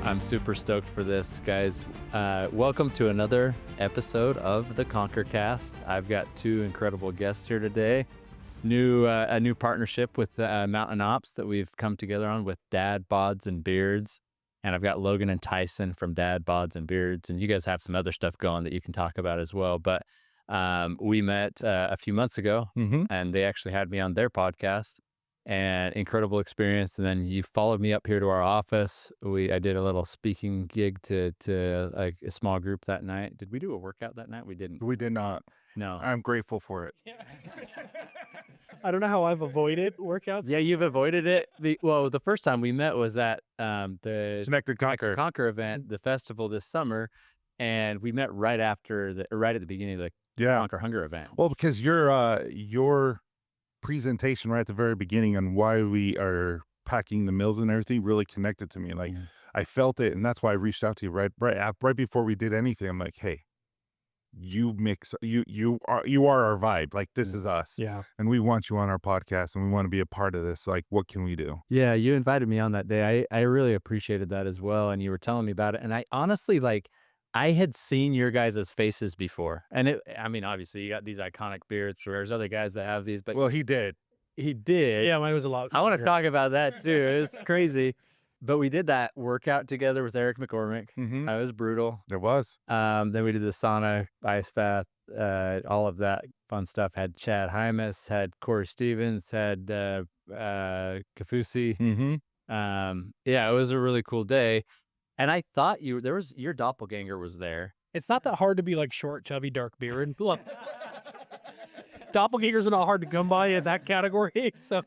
I'm super stoked for this, guys. Welcome to another episode of the ConquerCast. I've got two incredible guests here today. A new partnership with Mountain Ops that we've come together on with Dad, Bods, and Beards. And I've got Logan and Tyson from Dad, Bods, and Beards. And you guys have some other stuff going that you can talk about as well. But we met a few months ago, and they actually had me on their podcast. And incredible experience. And then you followed me up here to our office. I did a little speaking gig to like a small group that night. Did we do a workout that night? We didn't. We did not. No. I'm grateful for it. I don't know how I've avoided workouts. Yeah, you've avoided it. The first time we met was at the Connected Conquer event, the festival this summer, and we met right at the beginning of the Conquer Hunger event. Well, because your presentation right at the very beginning on why we are packing the meals and everything really connected to me. Like I felt it, and that's why I reached out to you right before we did anything. I'm like, hey, you are our vibe. Like this is us. Yeah. And we want you on our podcast, and we want to be a part of this. Like, what can we do? Yeah, you invited me on that day. I really appreciated that as well, and you were telling me about it. And I honestly I had seen your guys' faces before. And obviously you got these iconic beards. There's other guys that have these, but Well, he did. he did. Yeah, mine was a lot. I want to talk about that too. It was crazy. But we did that workout together with Eric McCormick. That was brutal. There was. Then we did the sauna, ice bath, all of that fun stuff. Had Chad Hymas, had Corey Stevens, had Kafusi. Yeah, it was a really cool day. And I thought your doppelganger was there. It's not that hard to be like short, chubby, dark beard. Look, doppelgangers are not hard to come by in that category. So,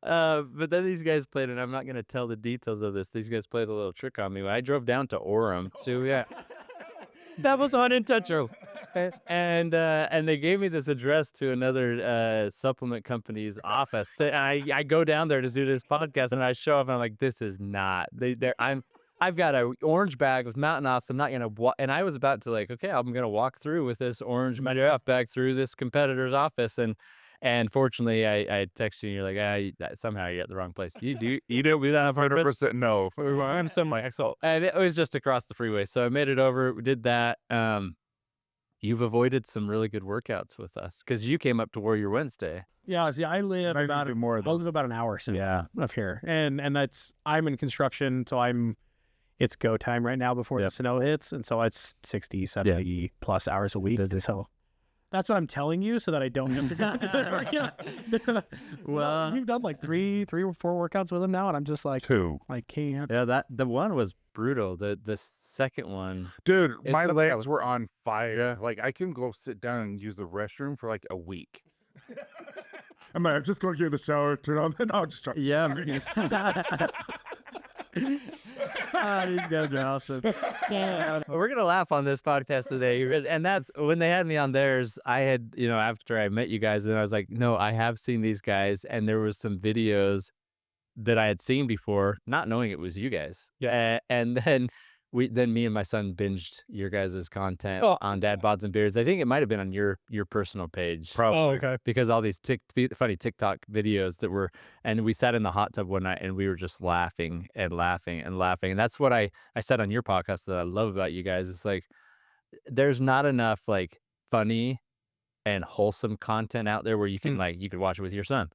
but then these guys played, and I'm not going to tell the details of this. These guys played a little trick on me. I drove down to Orem. So yeah, that was unintentional. And they gave me this address to another supplement company's office. I go down there to do this podcast, and I show up, and I'm like, this is not. I've got an orange bag with Mountain Ops. I'm not going to walk. And I was about to I'm going to walk through with this orange bag through this competitor's office. And fortunately, I texted you, and you're like, somehow you're at the wrong place. You don't do that on purpose? 100% no. I'm semi-XL. And it was just across the freeway. So I made it over. We did that. You've avoided some really good workouts with us because you came up to Warrior Wednesday. Yeah, see, I live about an hour up here. And I'm in construction, so it's go time right now before the snow hits. And so it's 60, 70 plus hours a week. So that's what I'm telling you so that I don't have to go to the workout. Well, we've done like three or four workouts with him now. And I'm just like, 2. I can't. Yeah, the one was brutal. The second one. Dude, my legs were on fire. Yeah. Like I can go sit down and use the restroom for like a week. I'm just going to get in the shower, turn on, then I'll just try. Yeah. These guys are awesome. Yeah. We're going to laugh on this podcast today. And that's when they had me on theirs. I had, after I met you guys, and I was like, no, I have seen these guys. And there was some videos that I had seen before, not knowing it was you guys. Yeah. And then me and my son binged your guys' content on Dad, Bods, and Beards. I think it might have been on your personal page. Probably. Oh, okay. Because all these funny TikTok videos and we sat in the hot tub one night and we were just laughing and laughing and laughing. And that's what I said on your podcast that I love about you guys. It's like, there's not enough funny and wholesome content out there where you can you could watch it with your son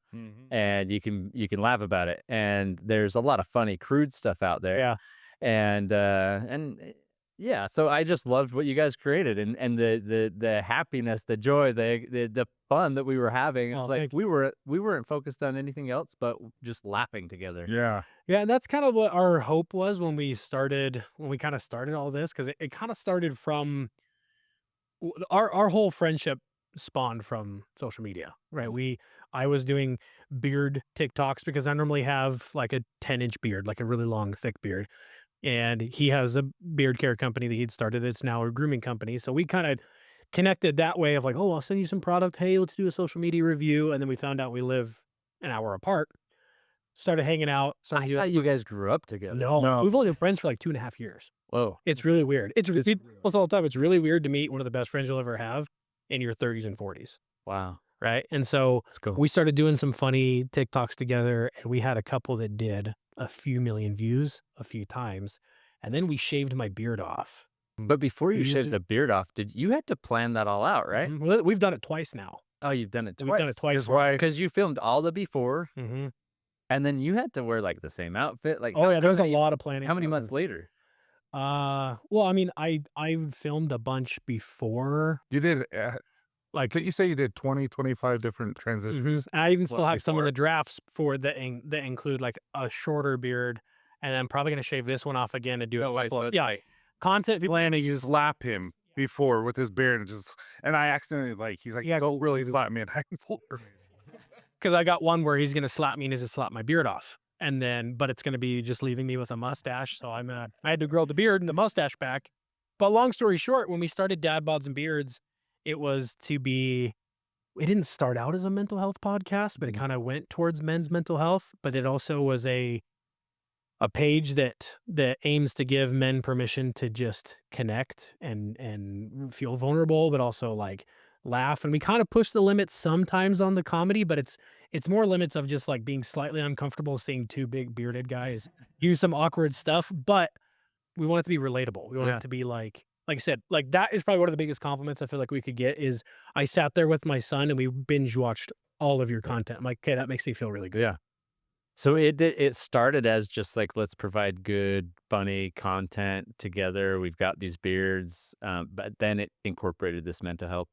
and you can laugh about it. And there's a lot of funny, crude stuff out there. Yeah. And yeah, so I just loved what you guys created and the happiness, the joy, the fun that we were having. It was we weren't focused on anything else but just laughing together. Yeah. Yeah, and that's kind of what our hope was when we kind of started all this, because it kind of started from our whole friendship spawned from social media, right? I was doing beard TikToks because I normally have like a 10-inch beard, like a really long, thick beard. And he has a beard care company that he'd started. It's now a grooming company. So we kind of connected that way of like, oh, I'll send you some product. Hey, let's do a social media review. And then we found out we live an hour apart. Started hanging out. I thought you guys grew up together. No. We've only been friends for like 2.5 years. Whoa. It's really weird. It's all the time. It's really weird to meet one of the best friends you'll ever have in your 30s and 40s. Wow. Right. And so That's cool. we started doing some funny TikToks together, and we had a couple that did a few million views a few times. And then we shaved my beard off. But before you You shaved ju- the beard off, you had to plan that all out, right? Well, we've done it twice now. Oh, you've done it We've done it twice. twice. Is why Because you filmed all the before, Mm-hmm. and then you had to wear like the same outfit. Like, Oh yeah, there was a many- lot of planning. How many months later? Well, I mean, I filmed a bunch before. you did. Like, Could you say you did 20, 25 different transitions? And I even still What, have some of before? the drafts for that include like a shorter beard, and I'm probably gonna shave this one off again and do No way, a couple so of- it's yeah, content. Planning, you slap him before with his beard and I accidentally he's like, Yeah, don't really slap me. And I Because I got one where he's gonna slap me and he's gonna slap my beard off, and then but it's gonna be just leaving me with a mustache. So I had to grow the beard and the mustache back. But long story short, when we started Dad Bods and Beards, it was to be. It didn't start out as a mental health podcast, but it kind of went towards men's mental health. But it also was a page that aims to give men permission to just connect and feel vulnerable, but also like laugh. And we kind of push the limits sometimes on the comedy, but it's more limits of just like being slightly uncomfortable seeing two big bearded guys use some awkward stuff. But we want it to be relatable. We want Yeah. it to be like I said, like that is probably one of the biggest compliments I feel like we could get is I sat there with my son and we binge watched all of your content. I'm like, okay, that makes me feel really good. Yeah. So it started as just like, let's provide good, funny content together. We've got these beards, but then it incorporated this mental health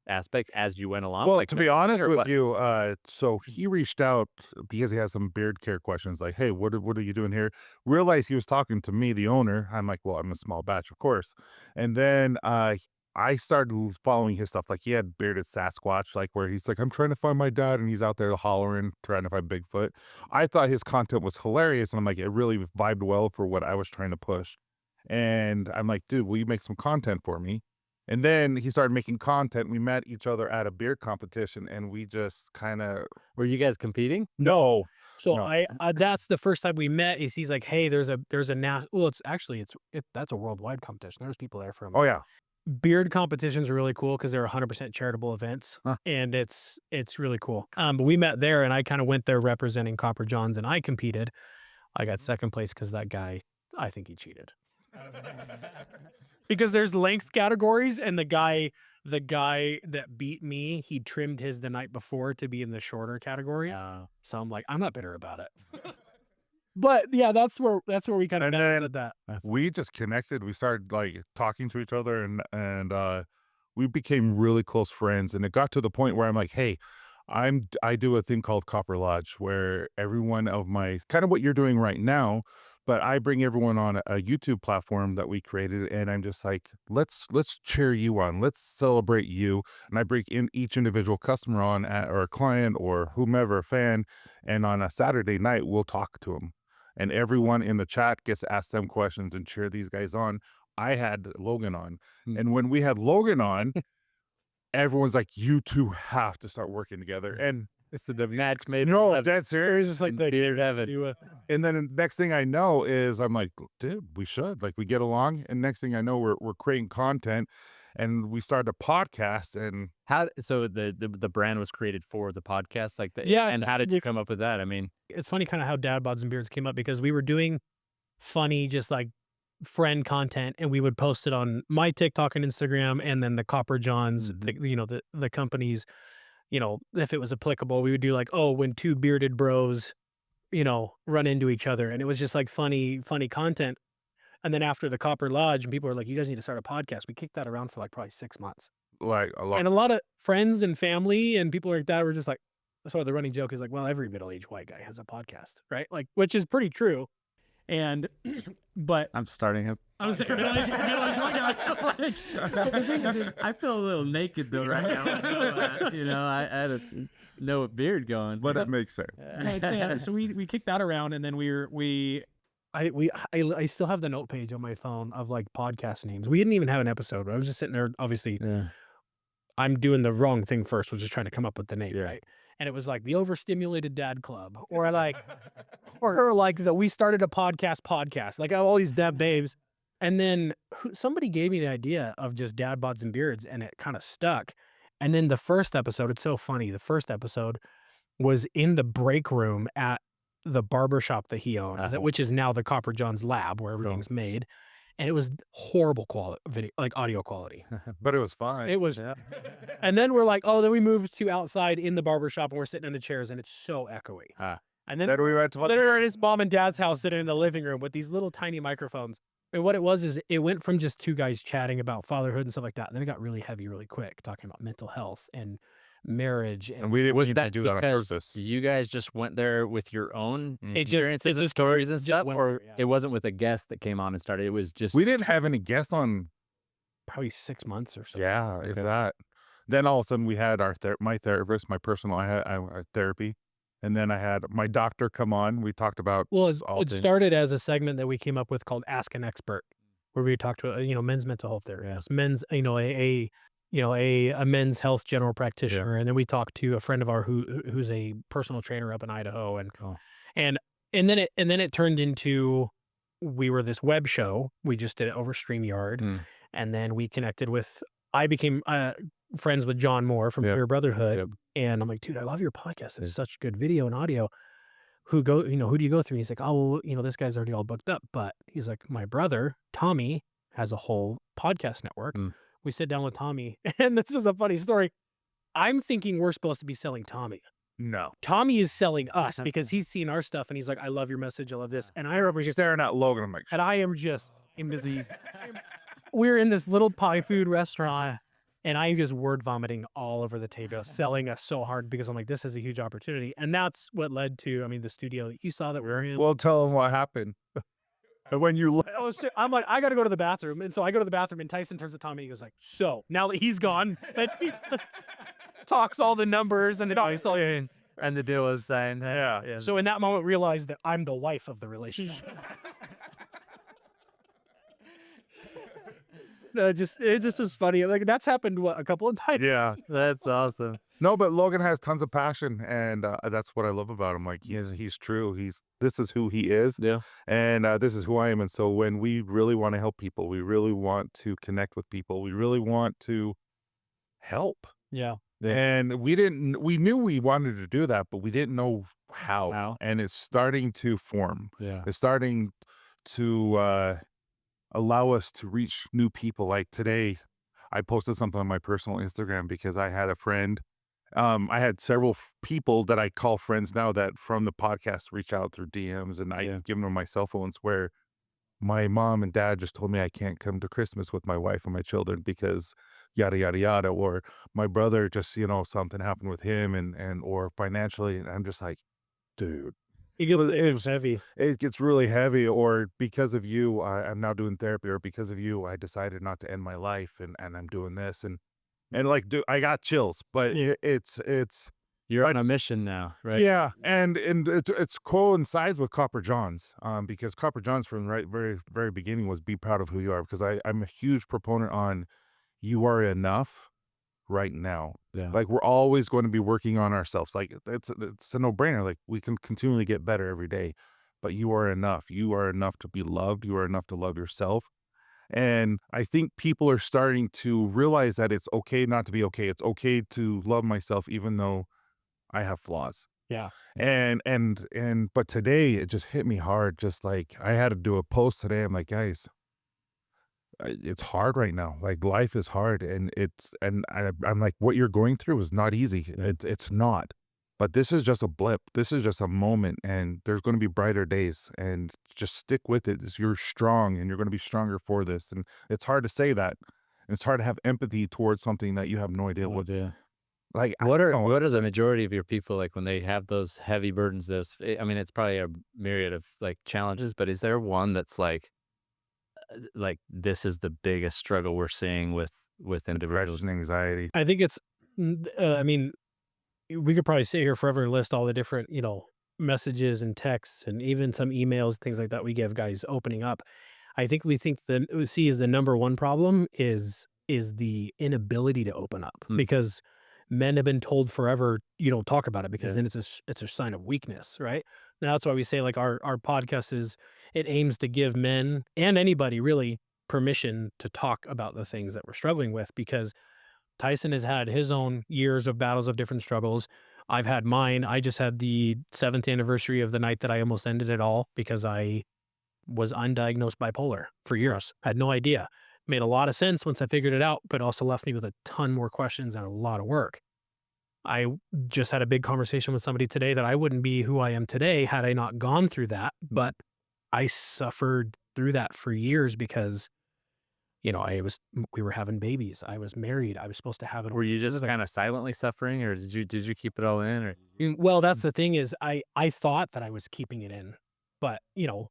aspect as you went along. Well, like, to be honest or with what? you, so he reached out because he has some beard care questions like, hey, what are you doing here? Realized he was talking to me, the owner. I'm like, well, I'm a small batch, of course. And then I started following his stuff. Like he had bearded Sasquatch, like where he's like, I'm trying to find my dad, and he's out there hollering, trying to find Bigfoot. I thought his content was hilarious, and I'm like, it really vibed well for what I was trying to push. And I'm like, dude, will you make some content for me? And then he started making content. We met each other at a beard competition, and we just kind of Were you guys competing? no. So No. that's the first time we met. Is he's like, hey, there's a well, it's actually that's a worldwide competition. There's people there from Oh yeah, beard competitions are really cool because they're 100% charitable events, Huh. and it's really cool. But we met there, and I kind of went there representing Copper Johns, and I competed. I got second place because that guy, I think he cheated. Because there's length categories, and the guy that beat me, he trimmed his the night before to be in the shorter category. So I'm like, I'm not bitter about it. But yeah, that's where we kind of And then ended that. we just connected. We started like talking to each other, and we became really close friends. And it got to the point where I'm like, hey, I do a thing called Copper Lodge, where everyone of my kind of what you're doing right now, but I bring everyone on a YouTube platform that we created, and I'm just like, let's cheer you on, let's celebrate you, and I bring in each individual customer on or a client or whomever, a fan, and on a Saturday night we'll talk to them, and everyone in the chat gets to ask them questions and cheer these guys on. I had Logan on, and when we had Logan on, everyone's like, you two have to start working together, and It's the match made. no, in dead serious. It's just like the beard heaven. And then next thing I know is I'm like, dude, we should we get along. And next thing I know, we're creating content, and we started a podcast. And So the brand was created for the podcast, like Yeah, And how did you come up with that? I mean, it's funny kind of how Dad Bods and Beards came up because we were doing funny, just like friend content, and we would post it on my TikTok and Instagram, and then the Copper Johns, the companies, if it was applicable, we would do like, oh, when two bearded bros, run into each other, and it was just like funny content. And then after the Copper Lodge, and people were like, you guys need to start a podcast. We kicked that around for like probably 6 months. like a lot. And a lot of friends and family and people like that were just like, so the running joke is like, well, every middle-aged white guy has a podcast, right? Like, which is pretty true. And, but I'm starting up. I was saying, middle-aged white guy. The thing is, I feel a little naked though right now. I had a no beard going. But it makes sense. So we kicked that around, and then I still have the note page on my phone of like podcast names. We didn't even have an episode. I was just sitting there, obviously. Yeah. I'm doing the wrong thing first, was just trying to come up with the name, right? And it was like the Overstimulated Dad Club, or like, or like the We Started a Podcast, like all these dad babes. And then somebody gave me the idea of just Dad Bods and Beards, and it kind of stuck. And then the first episode, it's so funny. The first episode was in the break room at the barber shop that he owned, which is now the Copper John's lab where everything's made. And it was horrible quality, audio quality. But it was fine. It was. And then we're like, oh, then we moved to outside in the barber shop and we're sitting in the chairs and it's so echoey. And then we went to we were at his mom and dad's house sitting in the living room with these little tiny microphones. And what it was is it went from just two guys chatting about fatherhood and stuff like that. And then it got really heavy really quick, talking about mental health and marriage. and we didn't Was mean that to do that on because purpose. you guys just went there with your own experiences it and just- stories and just stuff, went or there, yeah. it wasn't with a guest that came on and started? It was just We didn't have any guests on. Probably 6 months or so. Yeah, if that. Then all of a sudden we had our my therapist, my personal I therapy, and then I had my doctor come on. We talked about Well, all it things. started as a segment that we came up with called Ask an Expert, where we talked to men's mental health therapists, men's a men's health general practitioner, and then we talked to a friend of ours who's a personal trainer up in Idaho, and then it turned into we were this web show. We just did it over StreamYard, and then we connected with. I became friends with John Moore from Pure Brotherhood, and I'm like, dude, I love your podcast. It's such good video and audio. Who do you go through? And he's like, oh, well, this guy's already all booked up. But he's like, my brother, Tommy, has a whole podcast network. We sit down with Tommy, and this is a funny story. I'm thinking we're supposed to be selling Tommy. No. Tommy is selling us because he's seen our stuff, and he's like, I love your message. I love this. And I remember just Staring at Logan, I'm like, and I am just busy. We're in this little pie food restaurant, and I'm just word vomiting all over the table, selling us so hard because I'm like, this is a huge opportunity. And that's what led to, the studio that you saw that we were in. well, tell them what happened. And when you I'm like, I got to go to the bathroom. And so I go to the bathroom, and Tyson turns to Tommy, and he goes like, so now that he's gone, that he's talks all the numbers and And the deal was saying, So in that moment, realized that I'm the wife of the relationship. It just was funny. Like that's happened a couple of times. yeah. that's awesome. No, but Logan has tons of passion, and that's what I love about him. Like he's true. This is who he is. Yeah. And this is who I am. And so when we really want to help people, we really want to connect with people, we really want to help. Yeah. And we knew we wanted to do that, but we didn't know how. And it's starting to form. Yeah. It's starting to allow us to reach new people. Like today, I posted something on my personal Instagram because I had a friend. I had several people that I call friends now that from the podcast reach out through DMs, and I give them my cell phones where my mom and dad just told me I can't come to Christmas with my wife and my children because yada, yada, yada. Or my brother just, something happened with him and or financially. And I'm just like, dude. It was heavy. It gets really heavy. Or because of you, I'm now doing therapy. Or because of you, I decided not to end my life and I'm doing this. And like, dude, I got chills. But it's You're on a mission now, right? yeah, and it's coincides with Copper John's, because Copper John's from the very very beginning was be proud of who you are, because I'm a huge proponent on you are enough right now. Yeah. Like we're always going to be working on ourselves. Like it's a no brainer. Like we can continually get better every day, but you are enough. You are enough to be loved. You are enough to love yourself. And I think people are starting to realize that it's okay not to be okay. It's okay to love myself even though I have flaws. Yeah. But today it just hit me hard. Just like I had to do a post today. I'm like, guys, it's hard right now. Like life is hard, and I'm like, what you're going through is not easy. It's not. But this is just a blip. This is just a moment, and there's going to be brighter days. And just stick with it. You're strong, and you're going to be stronger for this. And it's hard to say that. And it's hard to have empathy towards something that you have no idea what. Like what is the majority of your people like when they have those heavy burdens? It's probably a myriad of like challenges, but is there one that's like this is the biggest struggle we're seeing with individuals? Depression, anxiety. I think it's, we could probably sit here forever and list all the different, messages and texts and even some emails, things like that we give guys opening up. I think we see is the number one problem is the inability to open up because men have been told forever, you don't talk about it because then it's a sign of weakness, right? Now that's why we say like our podcast it aims to give men and anybody really permission to talk about the things that we're struggling with, because Tyson has had his own years of battles of different struggles. I've had mine. I just had the 7th anniversary of the night that I almost ended it all because I was undiagnosed bipolar for years. I had no idea. Made a lot of sense once I figured it out, but also left me with a ton more questions and a lot of work. I just had a big conversation with somebody today that I wouldn't be who I am today had I not gone through that. But I suffered through that for years because, you know, we were having babies. I was married. I was supposed to have it. Were you just kind of silently suffering, or did you keep it all in? Or Well, that's the thing is I thought that I was keeping it in, but you know,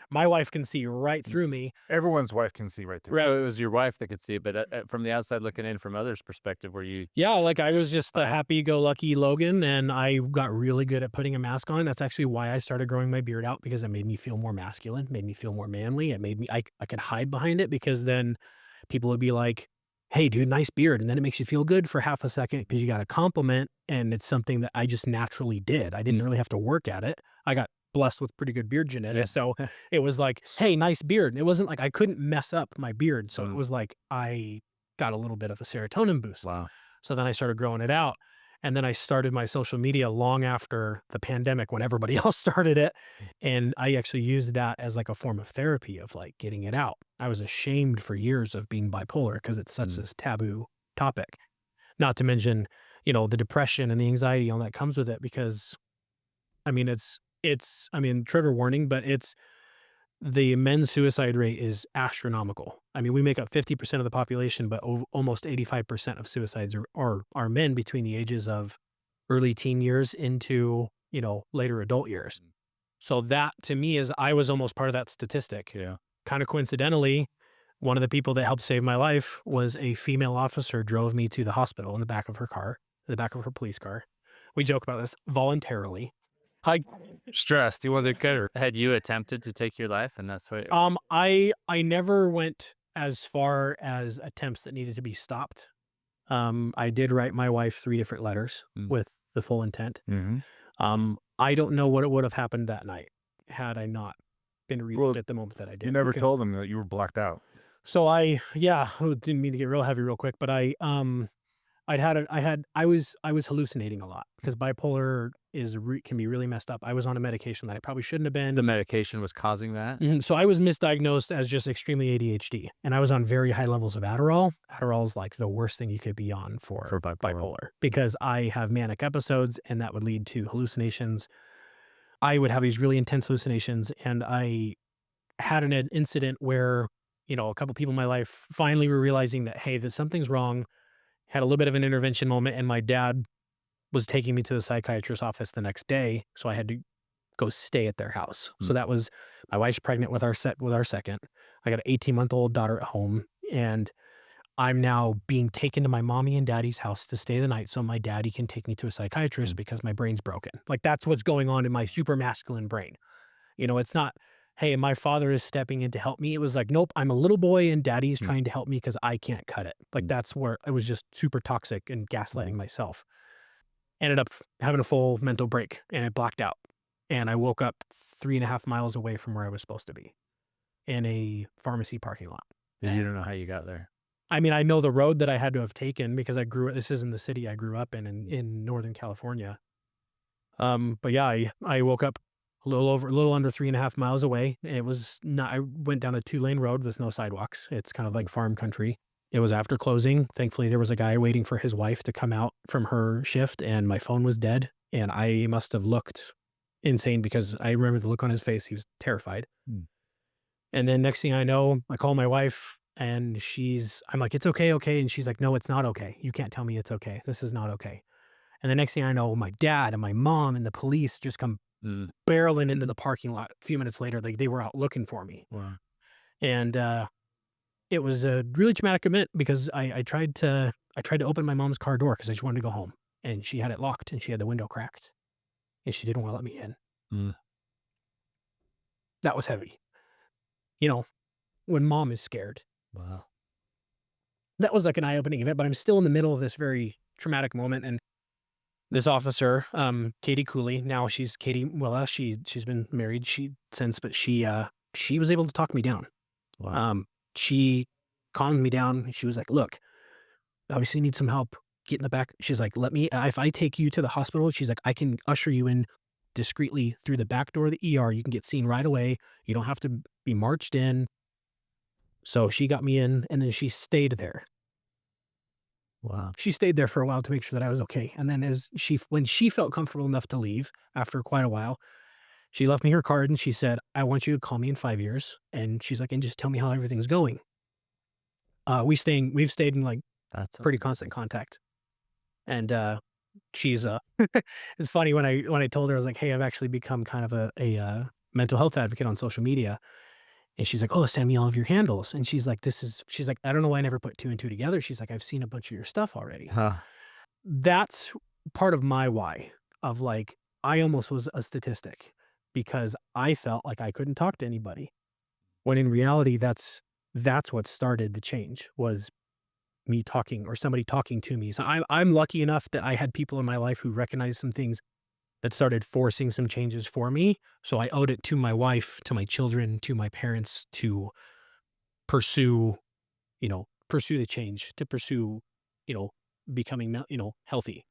my wife can see right through me. Everyone's wife can see right there. right, it was your wife that could see it, but from the outside looking in, from others' perspective, were you? Yeah, like I was just the happy-go-lucky Logan, and I got really good at putting a mask on. That's actually why I started growing my beard out because it made me feel more masculine, made me feel more manly. It made me I could hide behind it because then people would be like, "Hey, dude, nice beard," and then it makes you feel good for half a second because you got a compliment, and it's something that I just naturally did. I didn't really have to work at it. I got blessed with pretty good beard genetics, so it was like, "Hey, nice beard." And it wasn't like I couldn't mess up my beard, so it was like I got a little bit of a serotonin boost. Wow. So then I started growing it out. And then I started my social media long after the pandemic when everybody else started it. And I actually used that as like a form of therapy of like getting it out. I was ashamed for years of being bipolar because it's such this taboo topic. Not to mention, you know, the depression and the anxiety and all that comes with it because I mean, I mean, trigger warning, but the men's suicide rate is astronomical. I mean, we make up 50% of the population, but almost 85% of suicides are men between the ages of early teen years into, you know, later adult years. So that to me is, I was almost part of that statistic. Yeah. Kind of coincidentally, one of the people that helped save my life was a female officer drove me to the hospital in the back of her car, in the back of her police car. We joke about this voluntarily. I stressed. You wanted to get her. Had you attempted to take your life, and that's what? I never went as far as attempts that needed to be stopped. I did write my wife 3 different letters with the full intent. I don't know what would have happened that night had I not been reached at the moment that I did. You never told them that you were blacked out. So didn't mean to get real heavy real quick, but I was hallucinating a lot because bipolar can be really messed up. I was on a medication that I probably shouldn't have been. The medication was causing that? So I was misdiagnosed as just extremely ADHD, and I was on very high levels of Adderall. Adderall is like the worst thing you could be on for bipolar because I have manic episodes, and that would lead to hallucinations. I would have these really intense hallucinations, and I had an incident where, you know, a couple people in my life finally were realizing that, hey, something's wrong. Had a little bit of an intervention moment, and my dad was taking me to the psychiatrist's office the next day, so I had to go stay at their house. So that was, my wife's pregnant with our second. I got an 18-month-old daughter at home, and I'm now being taken to my mommy and daddy's house to stay the night so my daddy can take me to a psychiatrist because my brain's broken. Like, that's what's going on in my super masculine brain. You know, it's not, hey, my father is stepping in to help me. It was like, nope, I'm a little boy and daddy's trying to help me because I can't cut it. Like, that's where I was just super toxic and gaslighting myself. Ended up having a full mental break, and I blacked out. And I woke up 3.5 miles away from where I was supposed to be in a pharmacy parking lot. And you don't know how you got there. I mean, I know the road that I had to have taken because this isn't the city I grew up in Northern California. But yeah, I woke up a little under 3.5 miles away. It was not, I went down a 2-lane road with no sidewalks. It's kind of like farm country. It was after closing. Thankfully, there was a guy waiting for his wife to come out from her shift, and my phone was dead. And I must have looked insane because I remember the look on his face. He was terrified. And then next thing I know, I call my wife, and I'm like, it's okay. And she's like, no, it's not okay. You can't tell me it's okay. This is not okay. And the next thing I know, my dad and my mom and the police just come barreling into the parking lot. A few minutes later, they were out looking for me. Wow. And it was a really traumatic event because I tried to open my mom's car door because I just wanted to go home, and she had it locked and she had the window cracked, and she didn't want to let me in. That was heavy. You know, when mom is scared. Wow. That was like an eye-opening event, but I'm still in the middle of this very traumatic moment. And this officer, Katie Cooley, now she's Katie, well, she's been married since, but she was able to talk me down. Wow. She calmed me down. She was like, look, obviously you need some help get in the back. She's like, if I take you to the hospital, she's like, I can usher you in discreetly through the back door of the ER. You can get seen right away. You don't have to be marched in. So she got me in, and then she stayed there. Wow. She stayed there for a while to make sure that I was okay. And then when she felt comfortable enough to leave after quite a while, she left me her card and she said, I want you to call me in 5 years. And she's like, and just tell me how everything's going. We've stayed in like That's pretty constant contact. And she's it's funny when I told her, I was like, hey, I've actually become kind of a mental health advocate on social media. And she's like, oh, send me all of your handles. And she's like, I don't know why I never put 2 and 2 together. She's like, I've seen a bunch of your stuff already. Huh. That's part of my why of like, I almost was a statistic because I felt like I couldn't talk to anybody. When in reality, that's what started the change, was me talking or somebody talking to me. So I'm lucky enough that I had people in my life who recognized some things that started forcing some changes for me. So I owed it to my wife, to my children, to my parents to pursue the change, to pursue, becoming, healthy.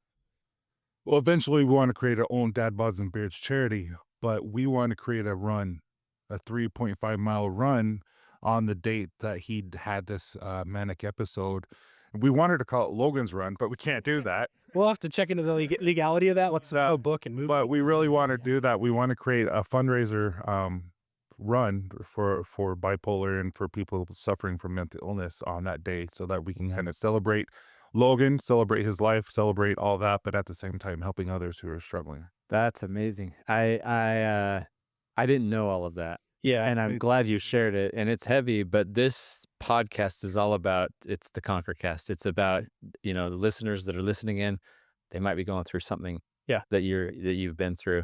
Well, eventually we want to create our own Dad Bods and Beards charity, but we want to create a 3.5-mile run on the date that he had this manic episode. We wanted to call it Logan's Run, but we can't do that. We'll have to check into the legality of that. What's the book and movie? But we really want to do that. We want to create a fundraiser run for bipolar and for people suffering from mental illness on that day, so that we can kind of celebrate Logan, celebrate his life, celebrate all that, but at the same time helping others who are struggling. That's amazing. I didn't know all of that. Yeah. And I'm glad you shared it. And it's heavy, but this podcast is all about, it's the ConquerCast. It's about, the listeners that are listening in, they might be going through something that you've been through.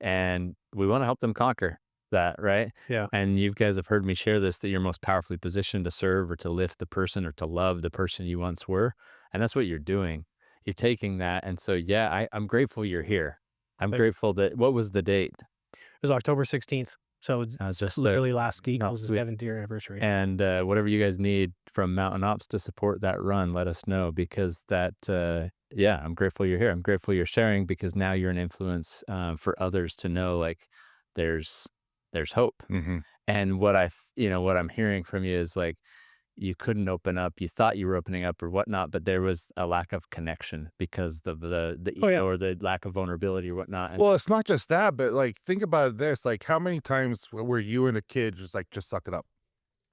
And we want to help them conquer that, right? Yeah. And you guys have heard me share this, that you're most powerfully positioned to serve or to lift the person or to love the person you once were. And that's what you're doing. You're taking that. And so, I'm grateful you're here. I'm grateful that, what was the date? It was October 16th. So was just literally last week. It was the sweet. 7th year anniversary. And whatever you guys need from Mountain Ops to support that run, let us know, because I'm grateful you're here. I'm grateful you're sharing, because now you're an influence for others to know, like, there's hope. Mm-hmm. And what I'm hearing from you is like, you couldn't open up. You thought you were opening up or whatnot, but there was a lack of connection because of the ego or the lack of vulnerability or whatnot. And Well, it's not just that, but like, think about this. Like, how many times were you and a kid just like, just suck it up?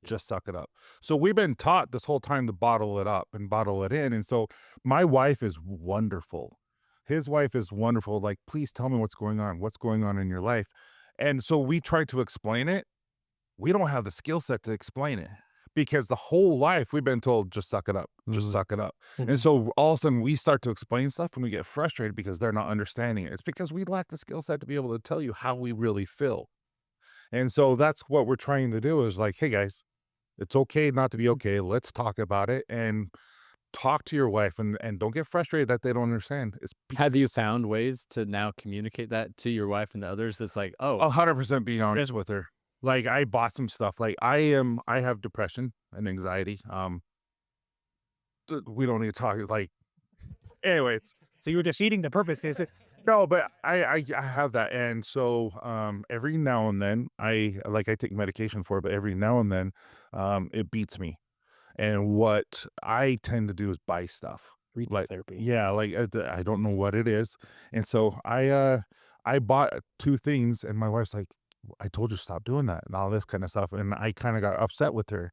Just suck it up. So we've been taught this whole time to bottle it up and bottle it in. And so my wife is wonderful. His wife is wonderful. Like, please tell me what's going on. What's going on in your life? And so we try to explain it. We don't have the skill set to explain it, because the whole life we've been told, just suck it up, just suck it up. And so all of a sudden we start to explain stuff and we get frustrated because they're not understanding it. It's because we lack the skill set to be able to tell you how we really feel. And so that's what we're trying to do, is like, hey guys, it's okay not to be okay. Let's talk about it and talk to your wife, and don't get frustrated that they don't understand. have you found ways to now communicate that to your wife and to others? That's like, 100% being honest with her. Like, I bought some stuff. Like, I have depression and anxiety. We don't need to talk. Like, anyways. So you were defeating the purpose, is it? No, but I have that. And so, every now and then I take medication for it, but every now and then, it beats me. And what I tend to do is buy stuff. Retail therapy. Yeah. Like, I don't know what it is. And so I bought 2 things, and my wife's like, I told you stop doing that and all this kind of stuff. And I kind of got upset with her.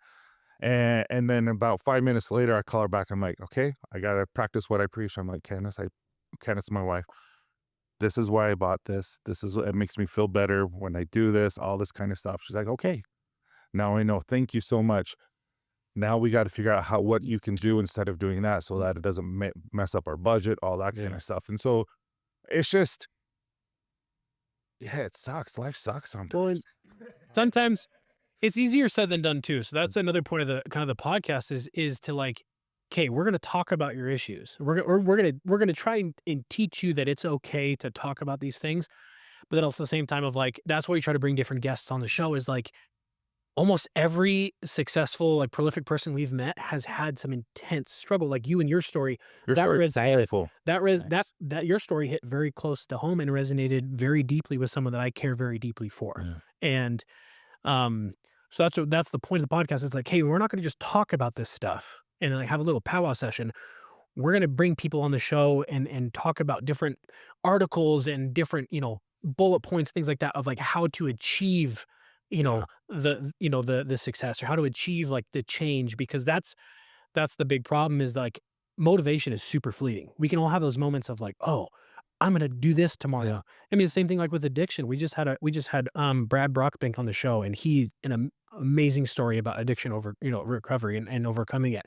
And then about 5 minutes later, I call her back. I'm like, okay, I got to practice what I preach. I'm like, Candace, my wife, this is why I bought this. It makes me feel better when I do this, all this kind of stuff. She's like, okay, now I know. Thank you so much. Now we got to figure out what you can do instead of doing that, so that it doesn't mess up our budget, all that kind of stuff. And so it's just, it sucks. Life sucks sometimes. Well, sometimes it's easier said than done too. So that's another point of the kind of the podcast is to like, okay, we're going to talk about your issues. We're going to try and teach you that it's okay to talk about these things. But then also at the same time of like, that's why we try to bring different guests on the show, is like, almost every successful, like prolific person we've met has had some intense struggle. Like you and your story, Your that story is powerful. that your story hit very close to home and resonated very deeply with someone that I care very deeply for. Yeah. And so that's the point of the podcast. It's like, hey, we're not going to just talk about this stuff and like have a little powwow session. We're going to bring people on the show and talk about different articles and different, bullet points, things like that, of like how to achieve, the success, or how to achieve like the change, because that's the big problem, is like motivation is super fleeting. We can all have those moments of like, oh, I'm going to do this tomorrow. Yeah. I mean, the same thing like with addiction. We just had Brad Brockbank on the show, and he an amazing story about addiction over, recovery and overcoming it.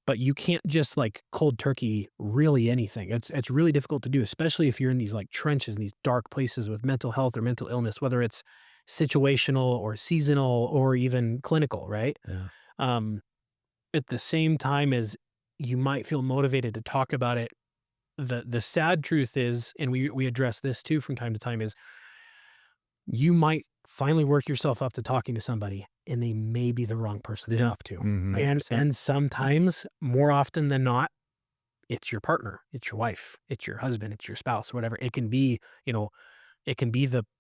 But you can't just like cold turkey really anything. It's really difficult to do, especially if you're in these like trenches, in these dark places with mental health or mental illness, whether it's situational or seasonal or even clinical, right? Yeah. At the same time as you might feel motivated to talk about it, the sad truth is, and we address this too from time to time, is you might finally work yourself up to talking to somebody, and they may be the wrong person to talk to. Mhm. And sometimes, more often than not, it's your partner, it's your wife, it's your husband, it's your spouse, whatever. It can be,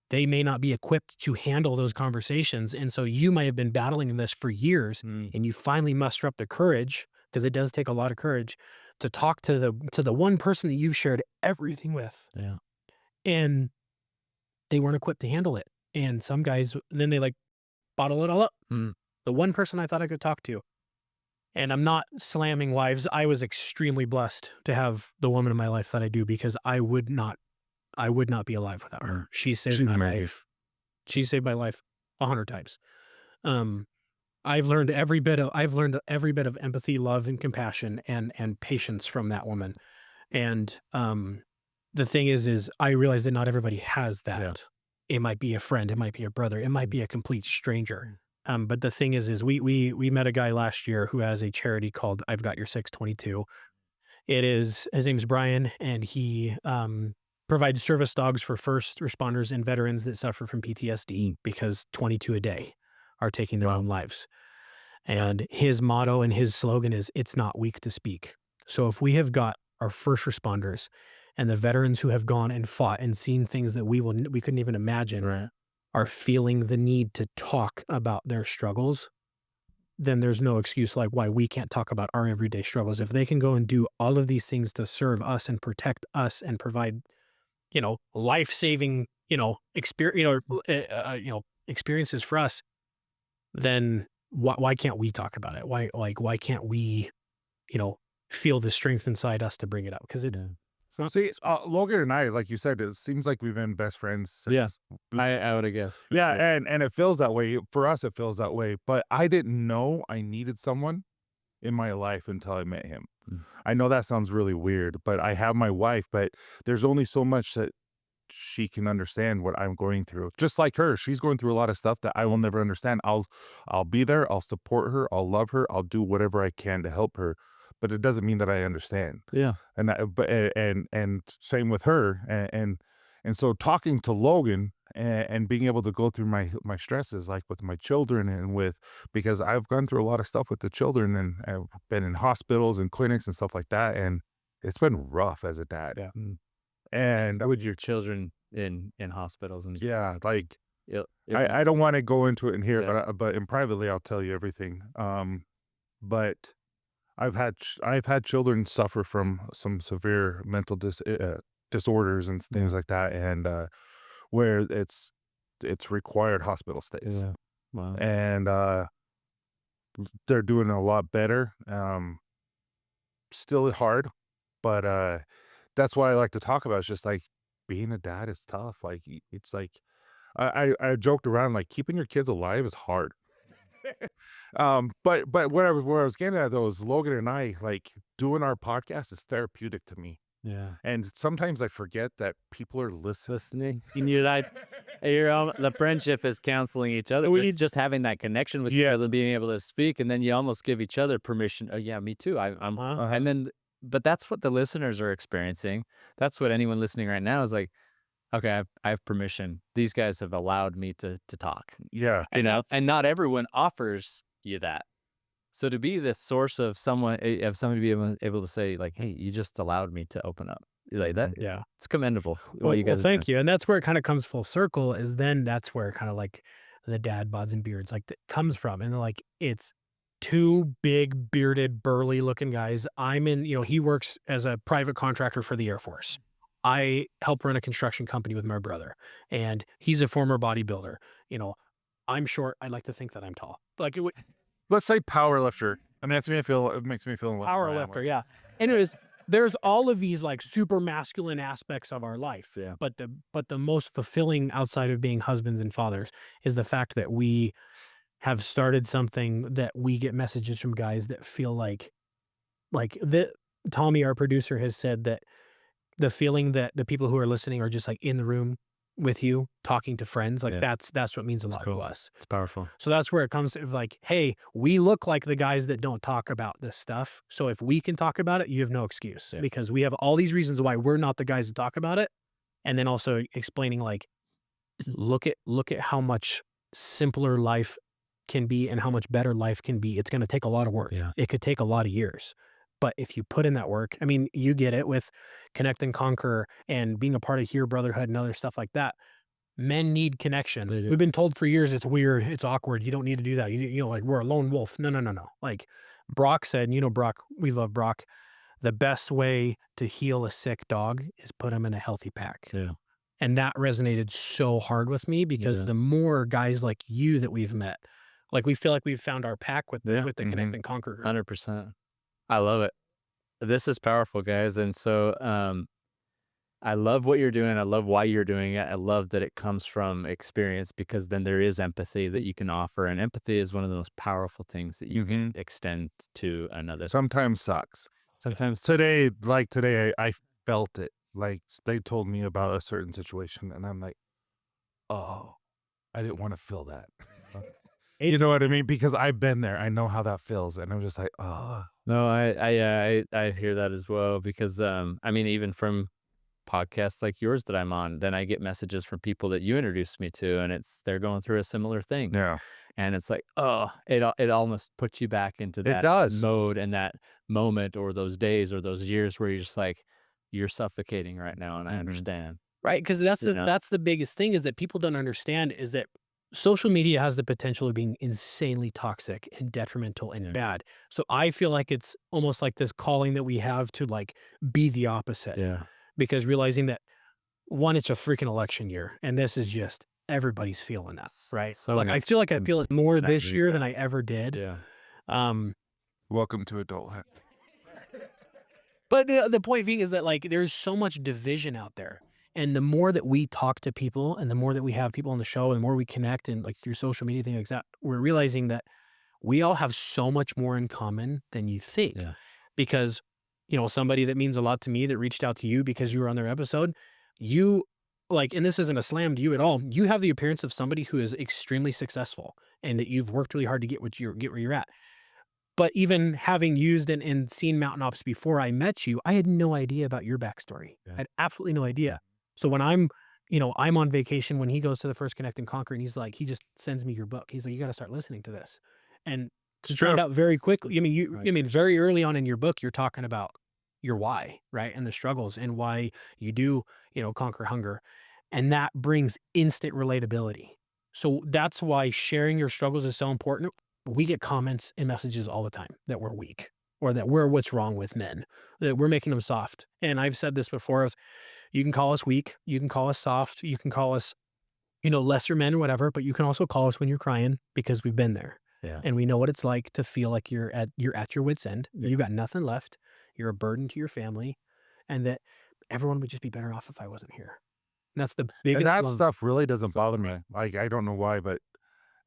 they may not be equipped to handle those conversations. And so you might have been battling this for years, and you finally muster up the courage, because it does take a lot of courage to talk to the one person that you've shared everything with. Yeah. And they weren't equipped to handle it. And some guys, then they like bottle it all up. Mm. The one person I thought I could talk to. And I'm not slamming wives. I was extremely blessed to have the woman in my life that I do, because I would not be alive without her. She saved my life. She saved my life 100 times. I've learned every bit of empathy, love, and compassion and patience from that woman. And the thing is I realize that not everybody has that. Yeah. It might be a friend, it might be a brother, it might be a complete stranger. But the thing is we met a guy last year who has a charity called I've Got Your 622. His name's Brian, and he provides service dogs for first responders and veterans that suffer from PTSD, because 22 a day are taking their own lives. And his motto and his slogan is, "It's not weak to speak." So if we have got our first responders and the veterans who have gone and fought and seen things that we couldn't even imagine, are feeling the need to talk about their struggles, then there's no excuse like why we can't talk about our everyday struggles. If they can go and do all of these things to serve us and protect us and provide, life-saving, experiences for us, then why can't we talk about it? Why can't we, feel the strength inside us to bring it up? Because See, Logan and I, like you said, it seems like we've been best friends since. Yeah. I would have guessed. Yeah, and it feels that way. For us, it feels that way. But I didn't know I needed someone in my life until I met him. I know that sounds really weird, but I have my wife, but there's only so much that she can understand what I'm going through. Just like her, she's going through a lot of stuff that I will never understand. I'll be there, I'll support her, I'll love her, I'll do whatever I can to help her, but it doesn't mean that I understand. Yeah. And same with her, and so talking to Logan and being able to go through my stresses, like with my children and because I've gone through a lot of stuff with the children, and I've been in hospitals and clinics and stuff like that, and it's been rough as a dad. Yeah. And With your children in hospitals and yeah, like it I was- don't want to go into it in here, Yeah. but in privately I'll tell you everything. But I've had children suffer from some severe mental disorders and things like that, and where it's required hospital stays, Yeah. Wow. and they're doing a lot better. Still hard, but that's why I like to talk about. It's just like being a dad is tough. Like it's like I joked around, like keeping your kids alive is hard. But where I was getting at though is Logan and I, like, doing our podcast is therapeutic to me. Yeah. And sometimes I forget that people are listening. And you're like, the friendship is counseling each other. We It's need- just having that connection with each Yeah. other, being able to speak, and then you almost give each other permission. Oh yeah, me too. I'm, and then, but that's what the listeners are experiencing. That's what anyone listening right now is like. okay, I have permission. These guys have allowed me to talk, Yeah. you know, and not everyone offers you that. So to be the source of of somebody being able to say like, hey, you just allowed me to open up like that. Yeah. It's commendable. Well, What you guys are thank doing. you. And that's where it kind of comes full circle is then that's where kind of like the dad bods and beards like that comes from. And like it's two big bearded burly looking guys. I'm in, he works as a private contractor for the Air Force. I help run a construction company with my brother and he's a former bodybuilder. You know, I'm short. I like to think that I'm tall. Like Let's say power lifter. It makes me feel power lifter, yeah. Anyways, there's all of these like super masculine aspects of our life. Yeah. But the most fulfilling outside of being husbands and fathers is the fact that we have started something that we get messages from guys that feel like the Tommy, our producer, has said that the feeling that the people who are listening are just like in the room with you talking to friends, like Yeah. that's what means a lot to cool. us. It's powerful. So that's where it comes to like, hey, we look like the guys that don't talk about this stuff. So if we can talk about it, you have no excuse because we have all these reasons why we're not the guys to talk about it. And then also explaining like, look at how much simpler life can be and how much better life can be. It's going to take a lot of work. Yeah. It could take a lot of years. But if you put in that work, I mean, you get it with Connect and Conquer and being a part of Here Brotherhood and other stuff like that. Men need connection. They do. We've been told for years it's weird, it's awkward. You don't need to do that. You know, like we're a lone wolf. No. Like Brock said, Brock, we love Brock. The best way to heal a sick dog is put him in a healthy pack. Yeah. And that resonated so hard with me because the more guys like you that we've met, like we feel like we've found our pack with the Connect and Conquer group. 100%. I love it. This is powerful, guys. And so I love what you're doing. I love why you're doing it. I love that it comes from experience because then there is empathy that you can offer. And empathy is one of the most powerful things that you can extend to another. Sometimes sucks. Sometimes Today, I felt it. Like they told me about a certain situation, and I'm like, oh, I didn't want to feel that. You know what I mean? Because I've been there. I know how that feels, and I'm just like, oh. No, I hear that as well because I mean even from podcasts like yours that I'm on, then I get messages from people that you introduced me to, and they're going through a similar thing. Yeah. And it's like, oh, it almost puts you back into that mode and that moment or those days or those years where you're just like, you're suffocating right now, and I understand. Right, because that's the biggest thing is that people don't understand is that social media has the potential of being insanely toxic and detrimental and bad. So I feel like it's almost like this calling that we have to like be the opposite. Yeah. Because realizing that one, it's a freaking election year, and this is just everybody's feeling that, right? So like I feel it more this year than I ever did. Yeah. Welcome to adulthood. But the point being is that like there's so much division out there. And the more that we talk to people and the more that we have people on the show and the more we connect and like through social media, things like that, we're realizing that we all have so much more in common than you think. Yeah. Because, somebody that means a lot to me that reached out to you because you were on their episode, you like, and this isn't a slam to you at all. You have the appearance of somebody who is extremely successful and that you've worked really hard to get where you're at. But even having used and seen Mountain Ops before I met you, I had no idea about your backstory. Yeah. I had absolutely no idea. So when I'm on vacation, when he goes to the first Connect and Conquer and he's like, he just sends me your book. He's like, you got to start listening to this. And to find out very quickly, very early on in your book, you're talking about your why, right? And the struggles and why you do, conquer hunger. And that brings instant relatability. So that's why sharing your struggles is so important. We get comments and messages all the time that we're weak or that we're what's wrong with men, that we're making them soft. And I've said this before, you can call us weak, you can call us soft, you can call us, lesser men or whatever, but you can also call us when you're crying because we've been there. Yeah. And we know what it's like to feel like you're at your wit's end. You got nothing left. You're a burden to your family and that everyone would just be better off if I wasn't here. And that's the biggest And that stuff really doesn't bother me. Like, I don't know why, but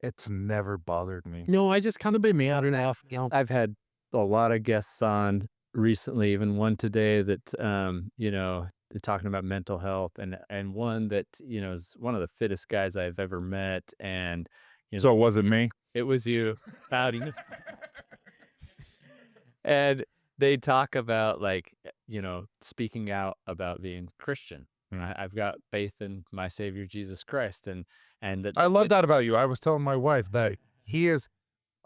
it's never bothered me. No, I just kind of been me out and off. I've had a lot of guests on recently, even one today that, they're talking about mental health and one that, is one of the fittest guys I've ever met. And, So it wasn't me? it was you. Howdy. And they talk about like, speaking out about being Christian. And I've got faith in my Savior Jesus Christ, and that I love that about you. I was telling my wife that he is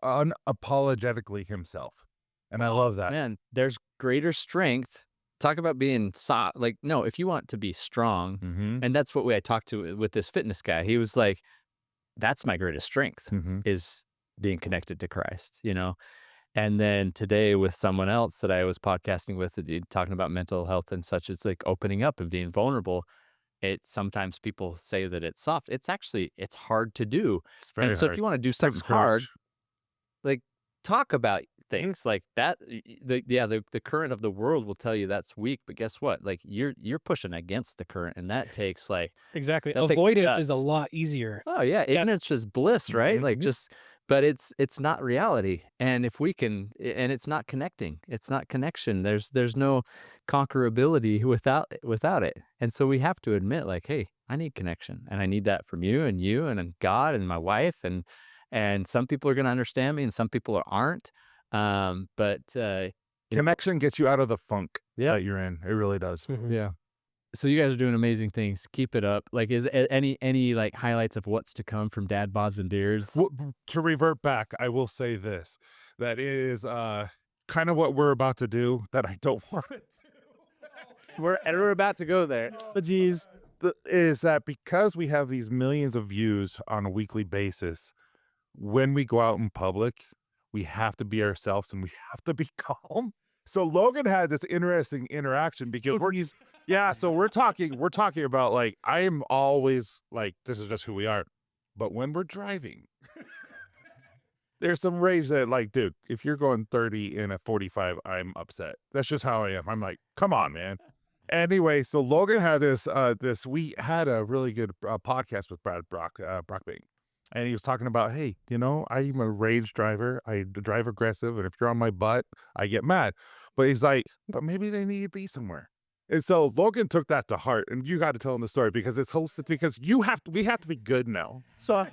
unapologetically himself, and I love that. man, there's greater strength. Talk about being soft. Like, no, if you want to be strong, Mm-hmm. and that's what I talked to with this fitness guy. He was like, that's my greatest strength Mm-hmm. is being connected to Christ, you know? And then today with someone else that I was podcasting with, talking about mental health and such, it's like opening up and being vulnerable. Sometimes people say that it's soft. It's actually, it's hard to do. It's very And so if hard. you want to do something Takes courage. hard, like talk about things like that. The current of the world will tell you that's weak, but guess what? Like you're pushing against the current, and that takes like, Exactly. That'll take Avoid it guts. is a lot easier. oh yeah, ignorance is bliss, right? Like Mhm. but it's not reality. And if we can, and it's not connecting, it's not connection. There's no conquerability without it. And so we have to admit, like, hey, I need connection, and I need that from you and God and my wife, and some people are going to understand me, and some people aren't. But you know, Connection gets you out of the funk Yeah. that you're in. It really does. Mhm. Yeah. so you guys are doing amazing things. Keep it up. Like, is any like highlights of what's to come from Dad Bods and Beards? To revert back, I will say this: that it is kind of what we're about to do. That I don't want it. We're about to go there. But geez, Is that because we have these millions of views on a weekly basis, when we go out in public, we have to be ourselves and we have to be calm. So Logan had this interesting interaction because so we're talking about like I am always like this is just who we are. But when we're driving, there's some rage that like, dude, if you're going 30 in a 45, I'm upset. That's just how I am. I'm like, come on, man. Anyway, so Logan had we had a really good podcast with Brad Brockbank. And he was talking about, hey, you know, I'm a rage driver. I drive aggressive. And if you're on my butt, I get mad. But he's like, but maybe they need to be somewhere. And so Logan took that to heart. And you got to tell him the story because because we have to be good now. so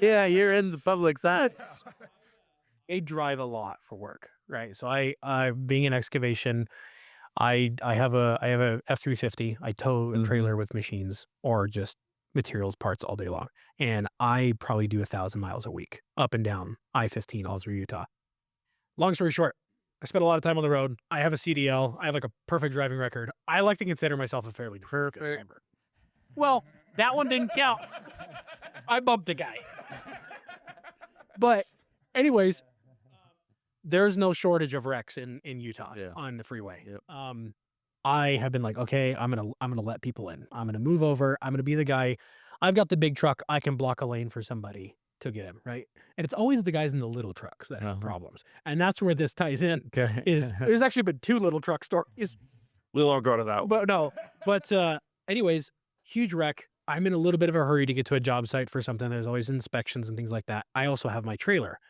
Yeah, you're in the public side. I drive a lot for work, right? So I being in excavation, I have a F-350. I tow a Mhm. trailer with machines or just materials parts all day long, and I probably do 1,000 miles a week up and down I-15 all through Utah. Long story short, I spent a lot of time on the road. I have a CDL. I have like a perfect driving record. I like to consider myself a fairly good driver. Well, that one didn't count. I bumped a guy. But anyways, there's no shortage of wrecks in Utah Yeah. on the freeway. Yep. I have been like, okay, I'm gonna let people in. I'm gonna move over. I'm gonna be the guy. I've got the big truck. I can block a lane for somebody to get him, right? And it's always the guys in the little trucks that have Uh-huh. problems. And that's where this ties in. Okay. Is there's actually been 2 little truck stories. We won't go to that. But no. But anyways, huge wreck. I'm in a little bit of a hurry to get to a job site for something. There's always inspections and things like that. I also have my trailer,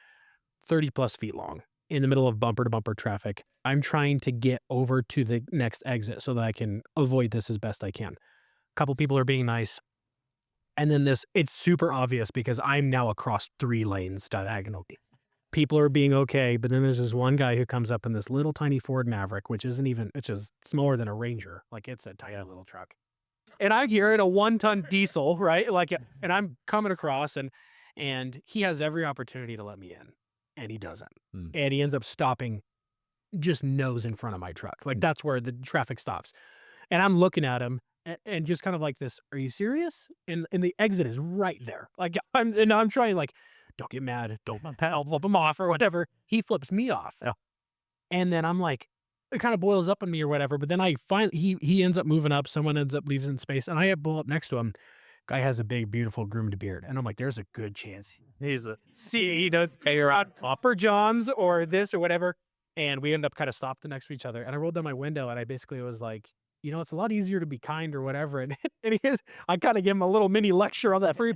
30 plus feet long, in the middle of bumper to bumper traffic. I'm trying to get over to the next exit so that I can avoid this as best I can. A couple people are being nice. And then it's super obvious because I'm now across 3 lanes diagonally. People are being okay, but then there's this one guy who comes up in this little tiny Ford Maverick, which it's just smaller than a Ranger. Like it's a tiny little truck. And I hear it a 1-ton diesel, right? Like, and I'm coming across and he has every opportunity to let me in and he doesn't. Hmm. And he ends up stopping just nose in front of my truck. Like that's where the traffic stops. And I'm looking at him and just kind of like this, are you serious? And the exit is right there. Like I'm trying like, don't get mad. Don't flip him off or whatever. He flips me off. Yeah. And then I'm like, it kind of boils up on me or whatever. But then I finally, he ends up moving up. Someone ends up leaving space. And I pull up next to him. Guy has a big, beautiful groomed beard. And I'm like, there's a good chance he's you're on Upper John's or this or whatever. And we end up kind of stopped next to each other. And I rolled down my window and I basically was like, you know, it's a lot easier to be kind or whatever. And I kind of gave him a little mini lecture on that free.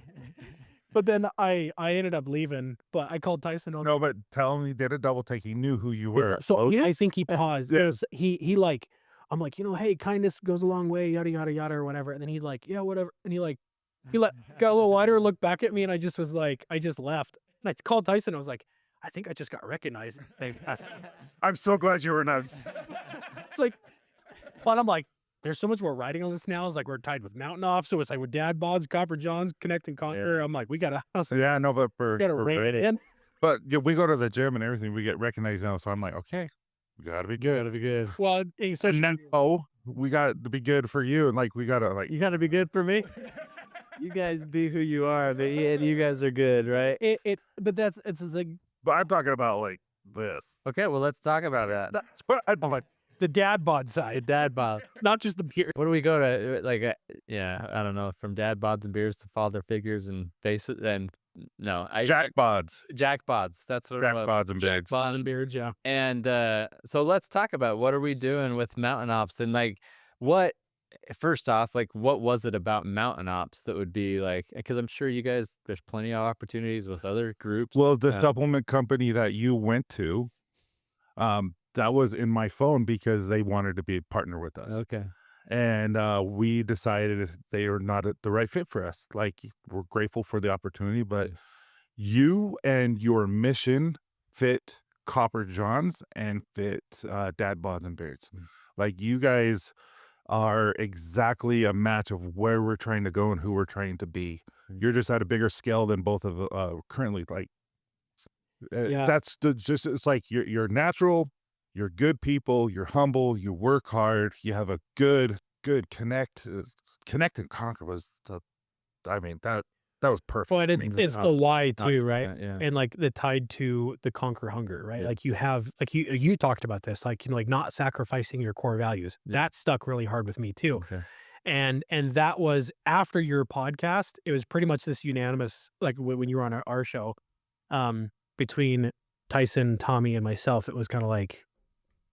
But then I ended up leaving. But I called Tyson on. No, but tell him he did a double take. He knew who you were. So I think he paused. Yeah. There's he like, I'm like, you know, hey, kindness goes a long way, yada yada yada or whatever. And then he's like, yeah, whatever. And he got a little wider, looked back at me, and I just was like, I just left. And I called Tyson. I was like, I think I just got recognized. I'm so glad you were nice. It's like, but I'm like, there's so much more writing on this now. It's like we're tied with Mountain Off, so it's like with Dad Bods, Copper Johns, Connect and Conquer. I'm like, we gotta Yeah, no, but gotta rein it in. but yeah, we go to the gym and everything. We get recognized now, so I'm like, okay, we gotta be good. Gotta be good. Well, social And then, we got to be good for you, and like we gotta like. You gotta be good for me. You guys be who you are, but yeah, you guys are good, right? but it's like But I'm talking about like this. Okay, well, let's talk about that. That's what I'm like. the Dad Bod side, Dad bod. not just the beer. What do we go to? Like, yeah, I don't know. From dad bods and beers to father figures and faces, and no, Jack Bods. Jack bods. That's what Jack it was. Bods and Jack Bods. bod And beards, yeah. And so let's talk about what are we doing with Mountain Ops and like what. First off, like what was it about Mountain Ops that would be like? Because I'm sure you guys, there's plenty of opportunities with other groups. Well, the supplement company that you went to, that was in my phone because they wanted to be a partner with us. Okay. And we decided they are not the right fit for us. Like, we're grateful for the opportunity, but you and your mission fit Copper Johns and fit Dad Bods and Beards. Like, you guys are exactly a match of where we're trying to go and who we're trying to be. You're just at a bigger scale than both of currently. Like, that's just, it's like you're natural, you're good people, you're humble, you work hard, you have a good connect and conquer was that was perfect. Well, and it's the why too, Awesome. right? Yeah. And like the tied to the conquer hunger, right? Like you have, like you talked about this, like, like not sacrificing your core values. That stuck really hard with me too. Okay. And that was after your podcast. It was pretty much this unanimous, like when you were on our show, between Tyson, Tommy, and myself, it was kind of like,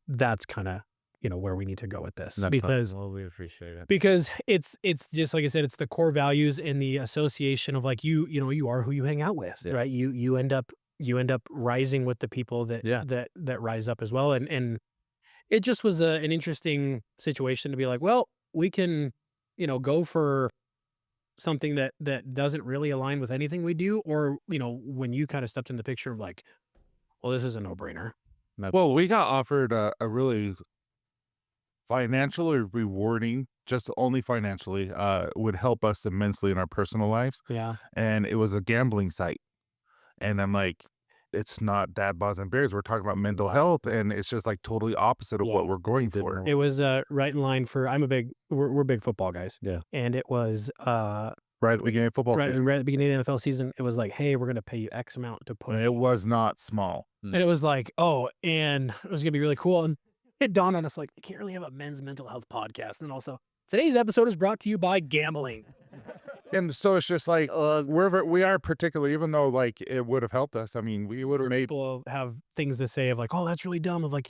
that's kind of, where we need to go with this. Because well, we appreciate it. Because it's just like I said, it's the core values and the association of like you are who you hang out with, right? You end up rising with the people that rise up as well. And it just was an interesting situation to be like, well, we can, go for something that doesn't really align with anything we do, or when you kind of stepped in the picture of like, well, this is a no-brainer. Well, we got offered a really financially rewarding, just only financially, would help us immensely in our personal lives. Yeah. And it was a gambling site. And I'm like, it's not Dad Bods and Bears. We're talking about mental health, and it's just like totally opposite of what we're going for. It was right in line for, we're big football guys. Yeah. And it was Right at the beginning of football right season. at the beginning of the NFL season, it was like, hey, we're going to pay you X amount to put. And it was not small. And it was like, oh, and it was going to be really cool. And it dawned on us like, we can't really have a men's mental health podcast. And also, today's episode is brought to you by gambling. And so it's just like, we are particularly, even though like it would have helped us. I mean, we would have made people have things to say of like, oh, that's really dumb. Of like,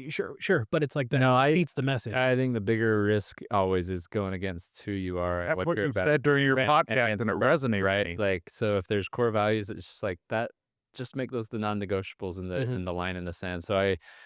sure. But it's like that eats the message. I think the bigger risk always is going against who you are. That's what you're you about. said during your podcast, and it resonated. Right? Like, so if there's core values, it's just like that. Just make those the non-negotiables in the line in the sand. So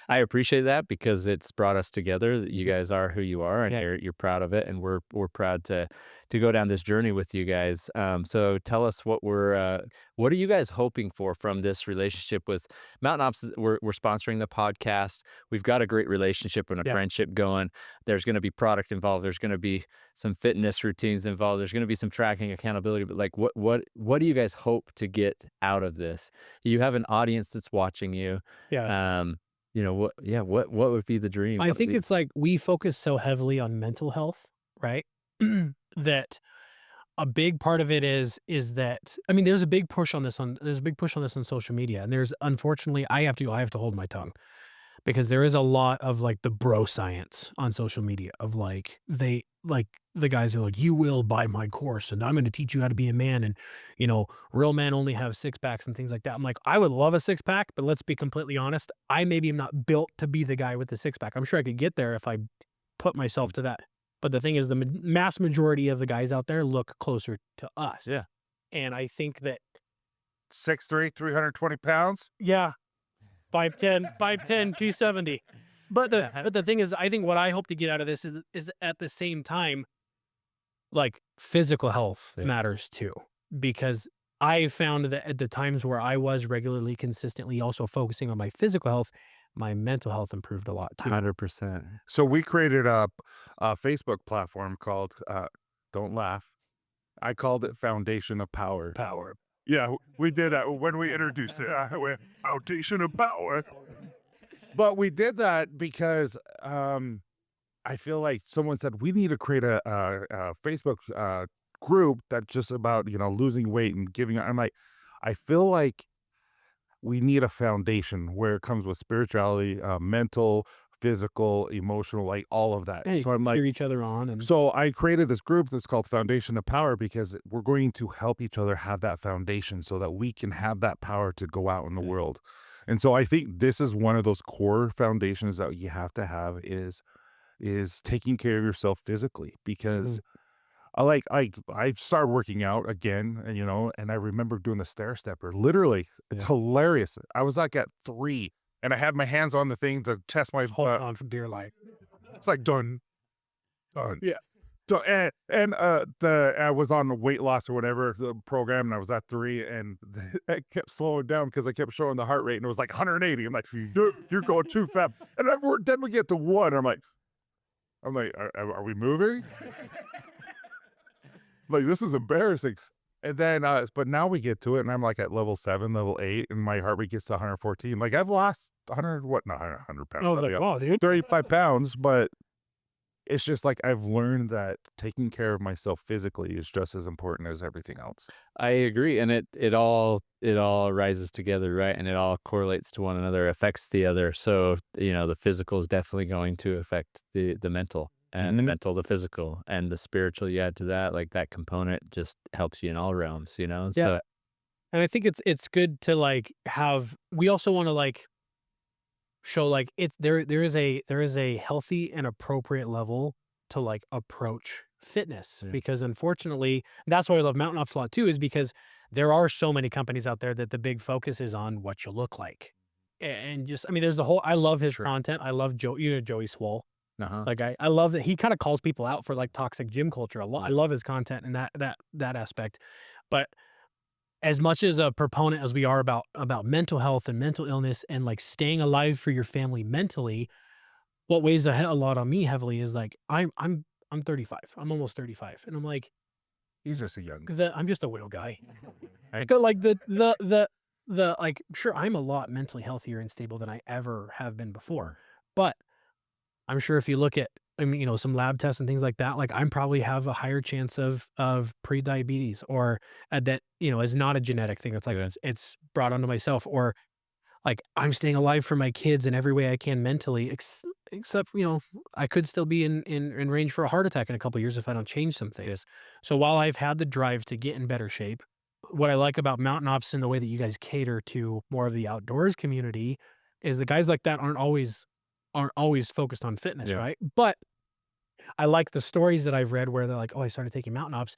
I appreciate that because it's brought us together. You guys are who you are, and you're proud of it, and we're proud to go down this journey with you guys. So tell us what are you guys hoping for from this relationship with Mountain Ops? We're sponsoring the podcast. We've got a great relationship and a friendship going. There's going to be product involved. There's going to be some fitness routines involved. There's going to be some tracking, accountability. But like, what do you guys hope to get out of this? You have an audience that's watching you. Yeah. What would be the dream? I think it's like we focus so heavily on mental health, right? That a big part of it is that, I mean, there's a big push on this on social media, and there's, unfortunately, I have to hold my tongue, because there is a lot of like the bro science on social media of like, the guys are like, you will buy my course and I'm going to teach you how to be a man, and real men only have 6-packs and things like that. I'm like, I would love a 6-pack, but let's be completely honest, I maybe am not built to be the guy with the 6-pack. I'm sure I could get there if I put myself to that. But the thing is, the mass majority of the guys out there look closer to us. Yeah. And I think that 6'3", 320 pounds. Yeah. 5'10", 270. But the thing is, I think what I hope to get out of this is at the same time, like, physical health matters too. Because I found that at the times where I was regularly, consistently also focusing on my physical health, my mental health improved a lot too. 100%. So we created a Facebook platform called Don't Laugh. I called it Foundation of Power. Power. Yeah, we did when we introduced it. Foundation of Power. But we did that because I feel like someone said we need to create a Facebook group that's just about losing weight and giving. I'm like, I feel like we need a foundation where it comes with spirituality, mental, physical, emotional, like all of that. Yeah, you So I'm like, cheer each other on, and so I created this group that's called Foundation of Power because we're going to help each other have that foundation so that we can have that power to go out in the world. And so I think this is one of those core foundations that you have to have is taking care of yourself physically because I started working out again, and and I remember doing the stair stepper. Literally, it's hilarious. I was like at 3, and I had my hands on the thing to test my hold on for dear life. It's like done. Yeah. So I was on the weight loss or whatever the program, and I was at 3, and I kept slowing down because I kept showing the heart rate, and it was like 180. I'm like, dude, you're going too fast. And then we get to 1. I'm like, are we moving? Like, this is embarrassing. And then, but now we get to it, and I'm like at level 7, level 8, and my heart rate gets to 114. Like, I've lost 100, what? Not 100 pounds. I was like, wow, dude. 35 pounds, but it's just like I've learned that taking care of myself physically is just as important as everything else. I agree, and it all rises together, right? And it all correlates to one another, affects the other. So the physical is definitely going to affect the mental, and the mental, the physical, and the spiritual. You add to that, like that component just helps you in all realms, Yeah. So And I think it's good to like have. We also want to like show like it's there is a healthy and appropriate level to like approach fitness, Yeah. because unfortunately that's why I love Mountain Ops a lot too, is because there are so many companies out there that the big focus is on what you look like. And just, I mean, there's the whole, I love his Sure. content. I love Joey Swole. uh-huh. Like I love that he kind of calls people out for like toxic gym culture a lot. I love his content and that aspect. But as much as a proponent as we are about mental health and mental illness and like staying alive for your family mentally, what weighs a lot on me heavily is like I'm 35. I'm almost 35, and I'm like He's just a young. I'm just a widow guy. I got like the like, sure, I'm a lot mentally healthier and stable than I ever have been before, but I'm sure if you look at, I mean, some lab tests and things like that, like I'm probably have a higher chance of pre-diabetes, or that, is not a genetic thing. It's like, it's brought onto myself, or like I'm staying alive for my kids in every way I can mentally, except, I could still be in range for a heart attack in a couple of years if I don't change some things. So while I've had the drive to get in better shape, what I like about Mountain Ops and the way that you guys cater to more of the outdoors community is the guys like that aren't always focused on fitness, Yeah. right? But I like the stories that I've read where they're like, oh, I started taking Mountain Ops,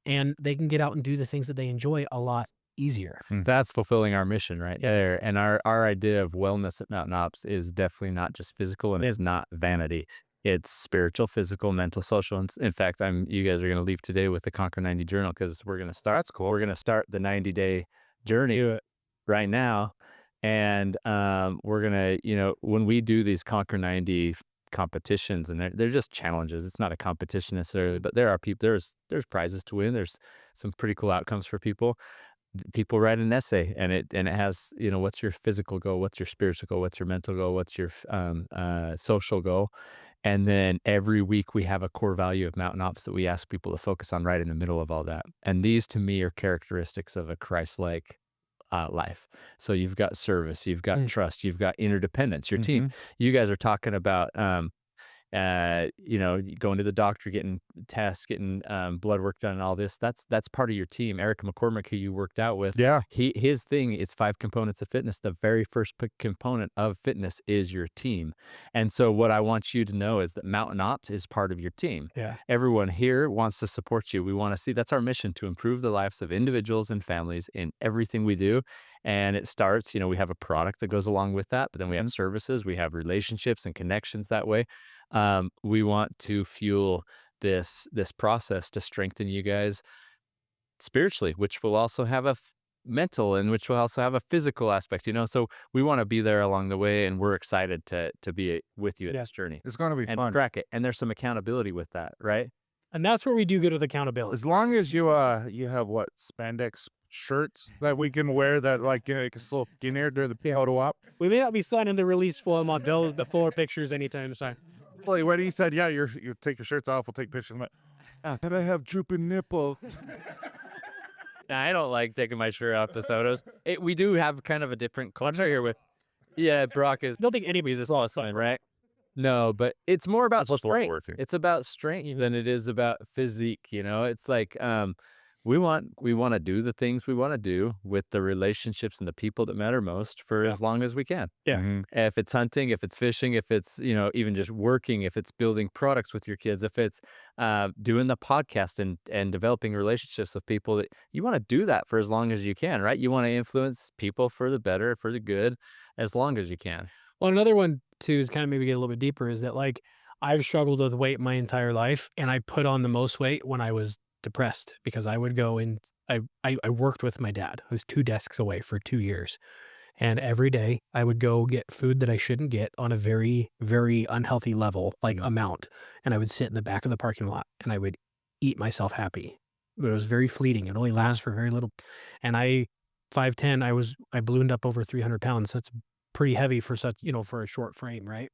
and they can get out and do the things that they enjoy a lot easier. That's fulfilling our mission right there. And our idea of wellness at Mountain Ops is definitely not just physical, and it's not vanity. It's spiritual, physical, mental, social. And in fact, you guys are going to leave today with the Conquer 90 journal, because we're going to start. That's cool. We're going to start the 90-day journey right now. And we're going to, when we do these Conquer 90 competitions, and they're just challenges. It's not a competition necessarily, but there are people, there's prizes to win. There's some pretty cool outcomes for people. People write an essay, and it has, what's your physical goal, what's your spiritual goal, what's your mental goal, what's your social goal. And then every week we have a core value of Mountain Ops that we ask people to focus on right in the middle of all that. And these to me are characteristics of a Christ-like life. So you've got service, you've got trust, you've got interdependence. Your team, you guys are talking about going to the doctor, getting tests, getting blood work done, and all this. That's part of your team. Eric McCormick, who you worked out with, Yeah. his thing is 5 components of fitness. The very first component of fitness is your team. And so what I want you to know is that Mountain Ops is part of your team. Yeah. Everyone here wants to support you. We want to see, that's our mission, to improve the lives of individuals and families in everything we do. And it starts, we have a product that goes along with that, but then we have services, we have relationships and connections that way. We want to fuel this process to strengthen you guys spiritually, which will also have mental, and which will also have a physical aspect, so we want to be there along the way, and we're excited to be with you at this journey It's going to be and fun. crack it. And there's some accountability with that, right? And that's where we do good with accountability. As long as you have what, spandex shirts that we can wear that like can still get in there during the photo op. We may not be signing the release form on the 4 pictures anytime soon. Well, when he said, yeah, you take your shirts off, we'll take pictures of it. And I have drooping nipples. Nah, I don't like taking my shirt off the photos. We do have kind of a different culture here with, Brock is, I don't think anybody's this all sign, right? no, but it's more about That's what we're strength. It's about strength than it is about physique, It's like, we want to do the things we want to do with the relationships and the people that matter most for as long as we can. Yeah. Mhm. If it's hunting, if it's fishing, if it's, even just working, if it's building products with your kids, if it's doing the podcast and developing relationships with people, that you want to do that for as long as you can, right? You want to influence people for the better, for the good, as long as you can. Well, another one too is kind of maybe get a little bit deeper is that like I've struggled with weight my entire life, and I put on the most weight when I was depressed because I would go and I worked with my dad, who's 2 desks away for 2 years. And every day I would go get food that I shouldn't get on a very, very unhealthy level, like amount. And I would sit in the back of the parking lot and I would eat myself happy. But it was very fleeting. It only lasts for very little. And 5'10", I ballooned up over 300 pounds. That's pretty heavy for such, for a short frame, right?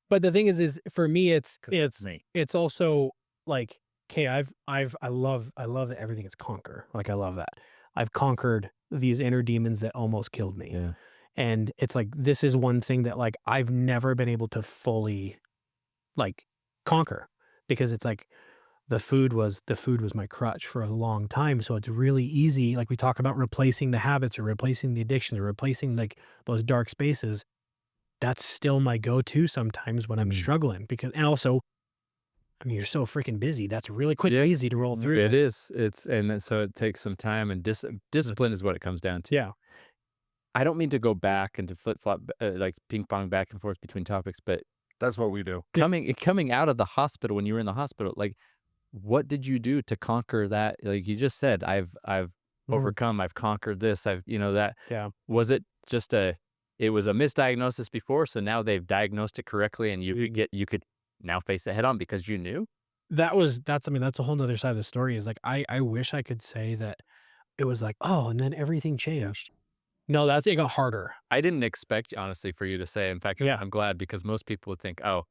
But the thing is for me, it's me. it's also like, okay, I love that everything is conquer. Like I love that. I've conquered these inner demons that almost killed me. Yeah. And it's like, this is one thing that like I've never been able to fully like conquer, because it's like the food was my crutch for a long time. So it's really easy. Like we talk about replacing the habits or replacing the addictions or replacing like those dark spaces. That's still my go-to sometimes when I'm struggling, because, and also, I mean, you're so freaking busy. That's really quick, easy to roll through. It is. So it takes some time, and discipline is what it comes down to. Yeah. I don't mean to go back and to flip-flop, like ping-pong back and forth between topics, but That's what we do. coming out of the hospital, when you were in the hospital, like, what did you do to conquer that? Like you just said, I've overcome, I've conquered this, that. Yeah. Was it just it was a misdiagnosis before, so now they've diagnosed it correctly, and you could now face it head on because you knew? That's a whole nother side of the story, is like, I wish I could say that it was like, oh, and then everything changed. No, it got harder. I didn't expect, honestly, for you to say. In fact, I'm glad, because most people would think, oh,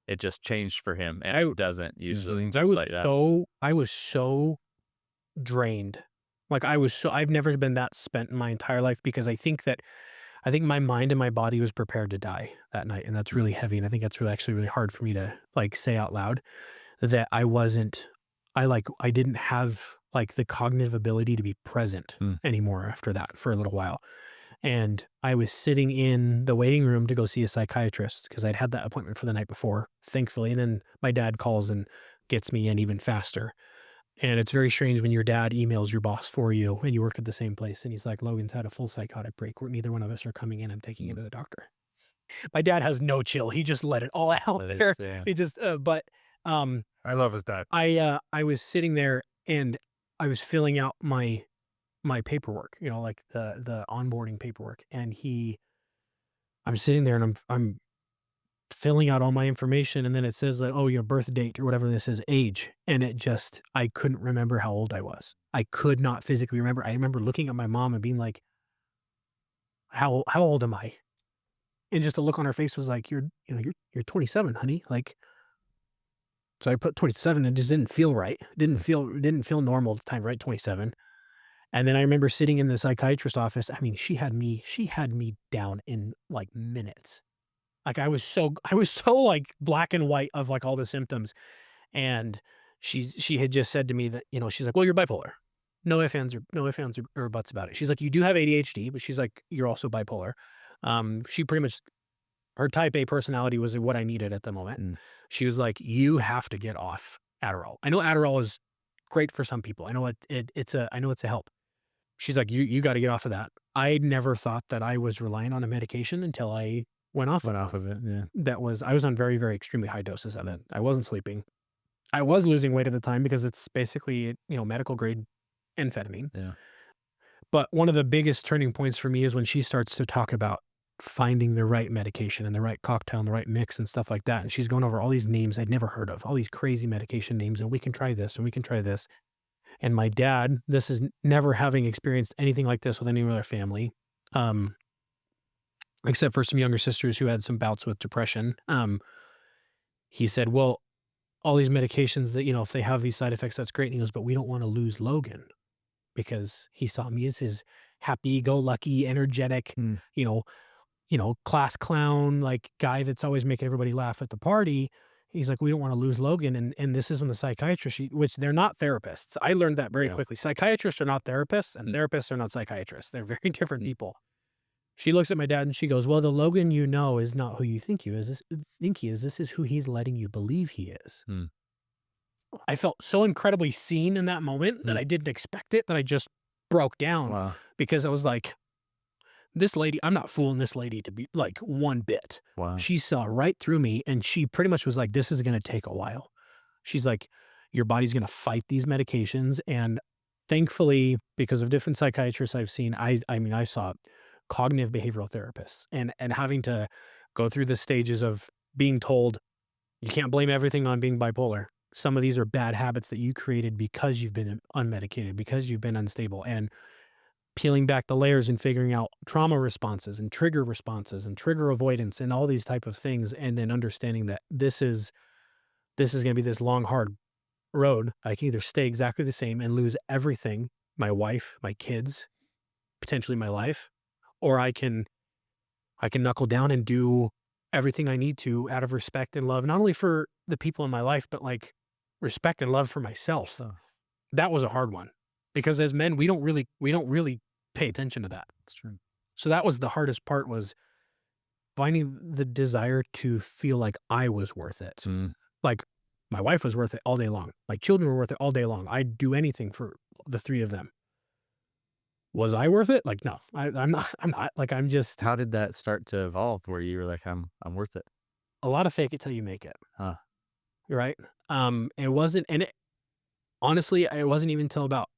it just changed for him, and it doesn't usually. I was so drained. Like I've never been that spent in my entire life, because I think my mind and my body was prepared to die that night. And that's really heavy. And I think that's actually really hard for me to like say out loud, that I didn't have like the cognitive ability to be present anymore after that for a little while. And I was sitting in the waiting room to go see a psychiatrist, because I'd had that appointment for the night before, thankfully. And then my dad calls and gets me in even faster. And it's very strange when your dad emails your boss for you and you work at the same place. And he's like, Logan's had a full psychotic break. Neither one of us are coming in. I'm taking you to the doctor. My dad has no chill. He just let it all out there. Yeah. He just, I love his dad. I was sitting there and I was filling out my paperwork, like the onboarding paperwork. And I'm sitting there and I'm filling out all my information, and then it says like, oh, your birth date or whatever, this is age. And I couldn't remember how old I was. I could not physically remember. I remember looking at my mom and being like, how old am I? And just the look on her face was like, you're 27, honey. Like, so I put 27, and it just didn't feel right. Didn't feel normal at the time, right? 27. And then I remember sitting in the psychiatrist's office. I mean, she had me down in like minutes. Like I was so like black and white of like all the symptoms. And she had just said to me that, she's like, well, you're bipolar. No ifs, ands, or buts about it. She's like, you do have ADHD, but she's like, you're also bipolar. She pretty much, her type A personality was what I needed at the moment. She was like, you have to get off Adderall. I know Adderall is great for some people. I know it's a help. She's like, you got to get off of that. I never thought that I was relying on a medication until I went off of it. Yeah. I was on very, very extremely high doses of it. I wasn't sleeping. I was losing weight at the time because it's basically, medical grade amphetamine. Yeah. But one of the biggest turning points for me is when she starts to talk about finding the right medication and the right cocktail and the right mix and stuff like that. And she's going over all these names I'd never heard of, all these crazy medication names, and we can try this and we can try this. And my dad, this is never having experienced anything like this with any other family, um, except for some younger sisters who had some bouts with depression. He said, well, all these medications that, if they have these side effects, that's great. And he goes, but we don't want to lose Logan because he saw me as his happy-go-lucky, energetic, Mm. Class clown, like guy that's always making everybody laugh at the party. He's like, we don't want to lose Logan. And this is when the psychiatrist, which they're not therapists. I learned that very quickly. Psychiatrists are not therapists and therapists are not psychiatrists. They're very different people. She looks at my dad and she goes, well, the Logan is not who you think he is. This is who he's letting you believe he is. Mm. I felt so incredibly seen in that moment that I didn't expect it, that I just broke down. Wow. Because I was like, this lady, I'm not fooling this lady to be like one bit. Wow. She saw right through me and she pretty much was like, this is going to take a while. She's like, your body's going to fight these medications. And thankfully, because of different psychiatrists I've seen, I saw cognitive behavioral therapists and having to go through the stages of being told you can't blame everything on being bipolar. Some of these are bad habits that you created because you've been unmedicated, because you've been unstable, and peeling back the layers and figuring out trauma responses and trigger responses and trigger avoidance and all these type of things. And then understanding that this is going to be this long, hard road. I can either stay exactly the same and lose everything, my wife, my kids, potentially my life, or I can knuckle down and do everything I need to out of respect and love, not only for the people in my life, but like respect and love for myself. So that was a hard one because as men, we don't really pay attention to that. That's true. So that was the hardest part, was finding the desire to feel like I was worth it. Mm. Like my wife was worth it all day long. My children were worth it all day long. I'd do anything for the three of them. Was I worth it? Like, no, I'm not. Like, I'm just How did that start to evolve where you were like, I'm worth it? a lot of fake it till you make it. Huh. Right. It wasn't, honestly, it wasn't even until about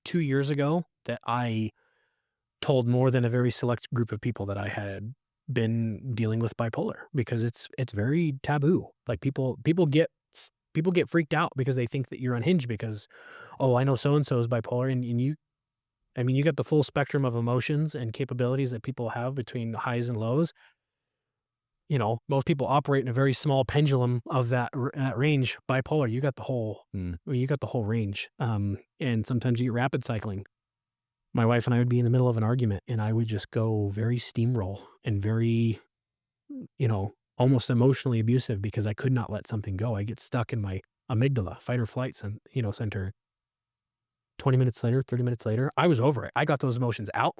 2 years ago that I told more than a very select group of people that I had been dealing with bipolar, because it's very taboo. Like people get freaked out because they think that you're unhinged because, oh, I know so-and-so is bipolar. And you got the full spectrum of emotions and capabilities that people have between highs and lows. Most people operate in a very small pendulum of that range. Bipolar, you got the whole, range. And sometimes you get rapid cycling. My wife and I would be in the middle of an argument and I would just go very steamroll and very, almost emotionally abusive because I could not let something go. I get stuck in my amygdala, fight or flight, center. 20 minutes later, 30 minutes later, I was over it. I got those emotions out,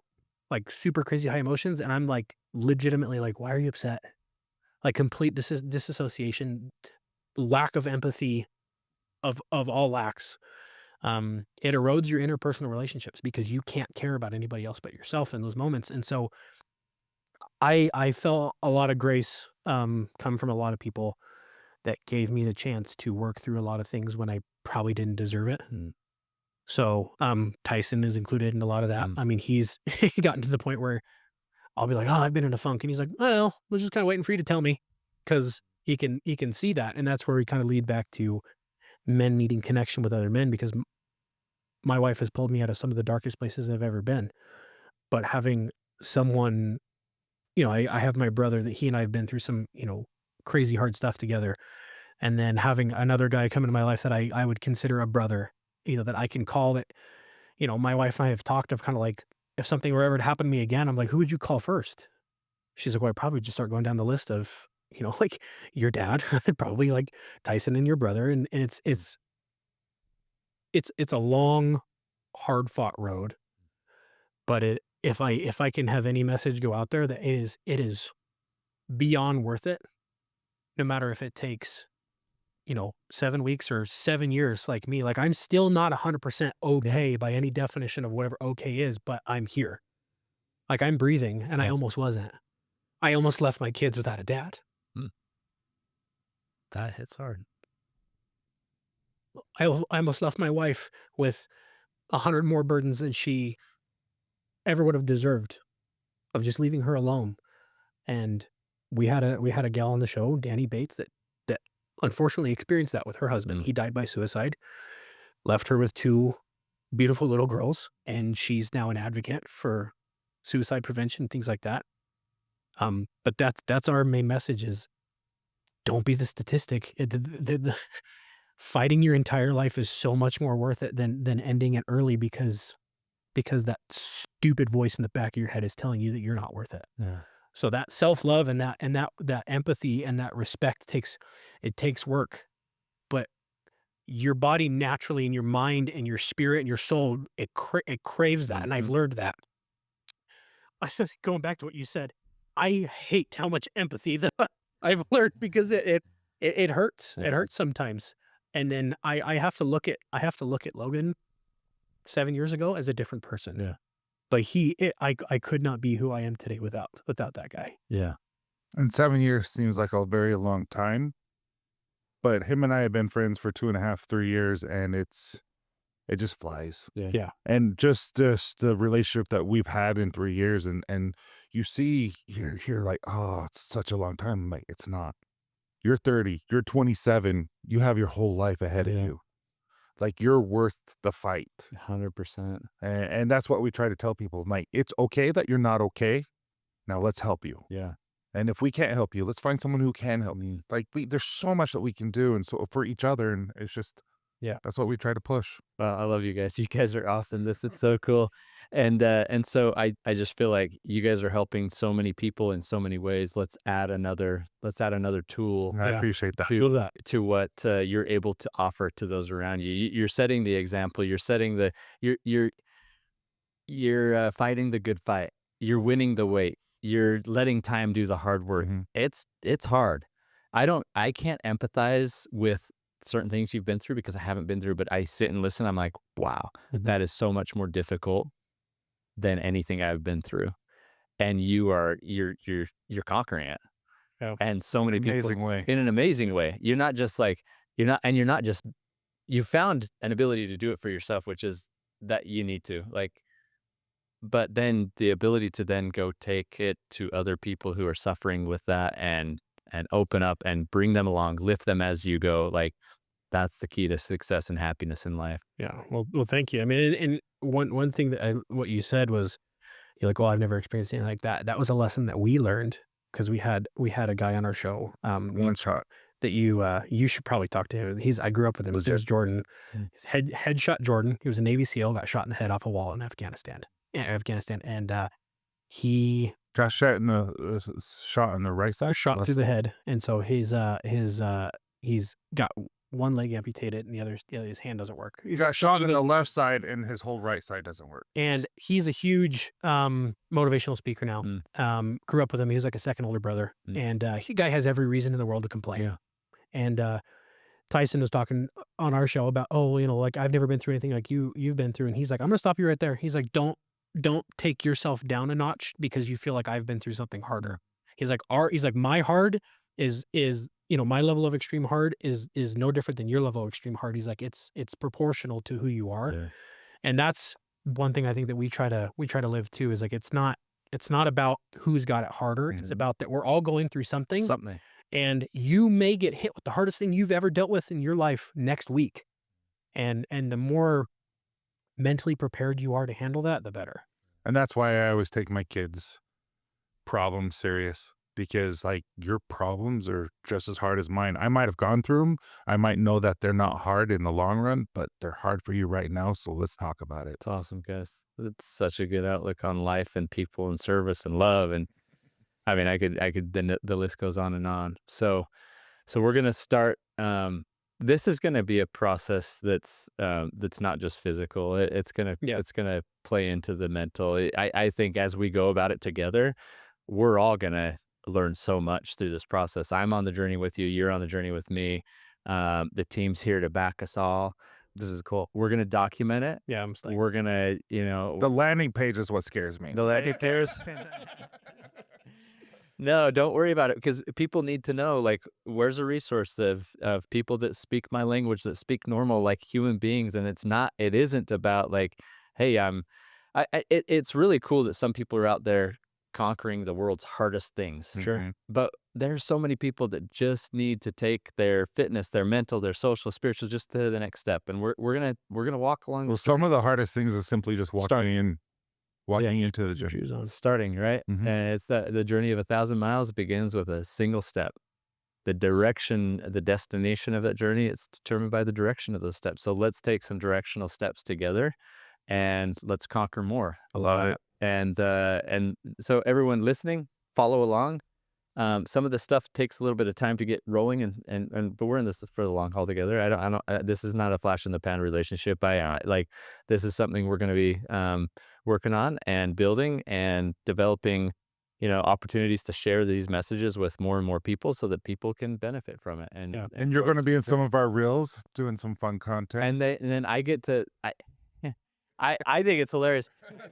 like super crazy high emotions. And I'm like, legitimately like, why are you upset? Like complete disassociation, lack of empathy of all lacks. It erodes your interpersonal relationships because you can't care about anybody else but yourself in those moments. And so I felt a lot of grace come from a lot of people that gave me the chance to work through a lot of things when I probably didn't deserve it. So Tyson is included in a lot of that. I mean, he's gotten to the point where I'll be like, oh, I've been in a funk. And he's like, well, I was just kind of waiting for you to tell me, because he can see that. And that's where we kind of lead back to men needing connection with other men, because my wife has pulled me out of some of the darkest places I've ever been. But having someone, I have my brother that he and I have been through some, crazy hard stuff together. And then having another guy come into my life that I would consider a brother, that I can call it. My wife and I have talked of kind of like, if something were ever to happen to me again, I'm like, who would you call first? She's like, well, I'd probably just start going down the list of, like your dad, probably like Tyson and your brother. And it's a long, hard fought road. But if I can have any message go out there, that it is beyond worth it, no matter if it takes 7 weeks or 7 years, like me. Like I'm still not 100% okay by any definition of whatever okay is, but I'm here. Like I'm breathing, and I almost wasn't. I almost left my kids without a dad. That hits hard. I almost left my wife with 100 more burdens than she ever would have deserved of just leaving her alone. And we had a gal on the show, Danny Bates, that unfortunately experienced that with her husband. He died by suicide, left her with 2 beautiful little girls, and she's now an advocate for suicide prevention, things like that. But that's our main message is don't be the statistic. Fighting your entire life is so much more worth it than ending it early because that stupid voice in the back of your head is telling you that you're not worth it. Yeah. So that self-love and that empathy and that respect takes work, but your body naturally and your mind and your spirit and your soul, it craves that. And I've learned that. I said, going back to what you said, I hate how much empathy that I've learned because it hurts. Yeah. It hurts sometimes. And then I have to look at Logan 7 years ago as a different person. Yeah. But I could not be who I am today without that guy. Yeah. And 7 years seems like a very long time. But him and I have been friends for 2.5, 3 years, and it just flies. Yeah. Yeah. And just the relationship that we've had in 3 years, and you see, you're like, oh, it's such a long time. I'm like, it's not. You're 30, you're 27, you have your whole life ahead of Yeah. you. Like, you're worth the fight. 100%. And that's what we try to tell people. Like, it's okay that you're not okay. Now let's help you. Yeah. And if we can't help you, let's find someone who can help you. Like, there's so much that we can do, and so for each other, and it's just, Yeah. that's what we try to push. Well, I love you guys. You guys are awesome. This is so cool. And so I just feel like you guys are helping so many people in so many ways. Let's add another tool I Yeah. appreciate that. Feel that. to what you're able to offer to those around you. You're setting the example. You're setting the you're fighting the good fight. You're winning the weight. You're letting time do the hard work. Mhm. It's hard. I can't empathize with certain things you've been through because I haven't been through, but I sit and listen. I'm like, wow, Mhm. that is so much more difficult than anything I've been through. And you're conquering it. Yeah. And so many people Amazing way. in an amazing way. You're not just you found an ability to do it for yourself, which is that you need to, like, but then the ability to then go take it to other people who are suffering with that and open up and bring them along, lift them as you go. Like, that's the key to success and happiness in life. Yeah. Well, thank you. I mean, and one thing that what you said was, you're like, well, I've never experienced anything like that. That was a lesson that we learned because we had a guy on our show, One shot. that you should probably talk to him. I grew up with him. His name was Jordan. His headshot Jordan. He was a Navy SEAL, got shot in the head off a wall in Afghanistan. And he Got shot in the right side. shot Left through the side? head, and so he's got one leg amputated, and his hand doesn't work. He got shot in the left side, and his whole right side doesn't work. And he's a huge motivational speaker now. Grew up with him. He was like a second older brother. And the guy has every reason in the world to complain. Yeah. And Tyson was talking on our show about, like, I've never been through anything like you've been through. And he's like, I'm going to stop you right there. He's like, don't take yourself down a notch because you feel like I've been through something harder. He's like, my hard is my level of extreme hard is no different than your level of extreme hard. He's like, it's proportional to who you are. Yeah. And that's one thing I think that we try to live too, is like, it's not about who's got it harder. It's about that we're all going through something, and you may get hit with the hardest thing you've ever dealt with in your life next week. And the more mentally prepared you are to handle that, the better. And that's why I always take my kids' problems serious, because, like, your problems are just as hard as mine. I might have gone through them. I might know that they're not hard in the long run, but they're hard for you right now. So let's talk about it. It's awesome, guys. It's such a good outlook on life and people and service and love. And I mean, I could, then the list goes on and on. So we're going to start, this is going to be a process that's not just physical. It's going to play into the mental. I think as we go about it together, we're all going to learn so much through this process. I'm on the journey with you. You're on the journey with me. The team's here to back us all. This is cool. We're going to document it. Yeah, I'm just like, We're going to, The landing page is what scares me. the landing pairs. No, don't worry about it, because people need to know, like, where's a resource of people that speak my language, that speak normal like human beings. And it isn't about like, hey, I'm it's really cool that some people are out there conquering the world's hardest things. Sure. But there's so many people that just need to take their fitness, their mental, their social, spiritual, just to the next step. And we're gonna walk along. Well, some of the hardest things is simply just walking into the gym. Shoes on. Starting, right? Mhm. And it's the journey of 1,000 miles begins with a single step. The direction, the destination of that journey, it's determined by the direction of those steps. So let's take some directional steps together, and let's conquer more. I love it. And so everyone listening, follow along. Some of the stuff takes a little bit of time to get rolling, but we're in this for the long haul together. I don't. This is not a flash in the pan relationship. Like this is something we're going to be working on and building and developing. Opportunities to share these messages with more and more people, so that people can benefit from it. And Yeah. And you're going to be in some of our reels doing some fun content. and then I get to I think it's hilarious.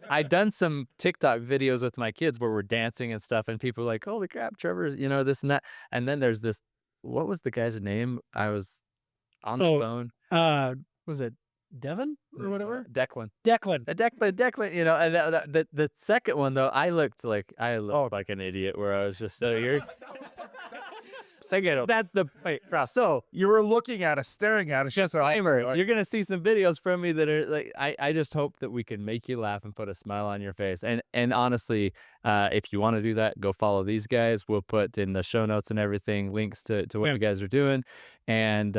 I've done some TikTok videos with my kids where we're dancing and stuff, and people are like, "Holy crap, Trevor's, this and that." And then there's this, what was the guy's name? I was on the Oh, phone. Was it Devin or whatever? Declan. Declan. Declan. And the second one though, I looked like an idiot, where I was just here. That's the wait. So You were looking at us, staring at us. just timer. You're gonna see some videos from me that are like, I just hope that we can make you laugh and put a smile on your face. And honestly, if you want to do that, go follow these guys. We'll put in the show notes and everything links to what you guys are doing, and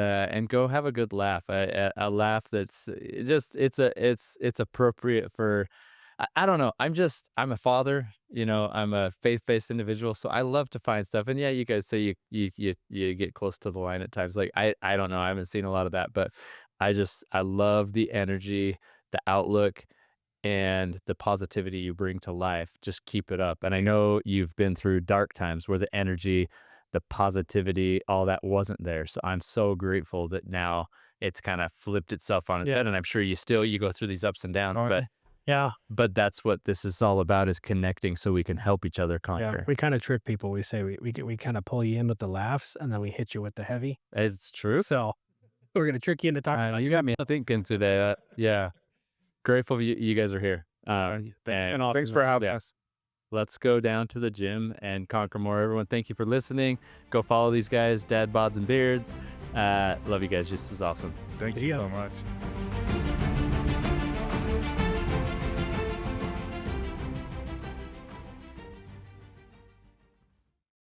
go have a good laugh. A laugh that's just it's appropriate for. I don't know. I'm a father. I'm a faith-based individual, so I love to find stuff. And yeah, you guys say you get close to the line at times. Like I don't know. I haven't seen a lot of that, but I love the energy, the outlook, and the positivity you bring to life. Just keep it up. And I know you've been through dark times where the energy, the positivity, all that wasn't there. So I'm so grateful that now it's kind of flipped itself on its head. And I'm sure you go through these ups and downs, Yeah. but that's what this is all about, is connecting so we can help each other Yeah. conquer. We kind of trick people. We say we kind of pull you in with the laughs, and then we hit you with the heavy. It's true. So we're gonna trick you into talking. I know, you got me thinking today. Yeah. Grateful you guys are here. And Thanks for having us. let's go down to the gym and conquer more. Everyone, thank you for listening. Go follow these guys, Dad, Bods, and Beards. Love you guys. This is awesome. Thank you so much.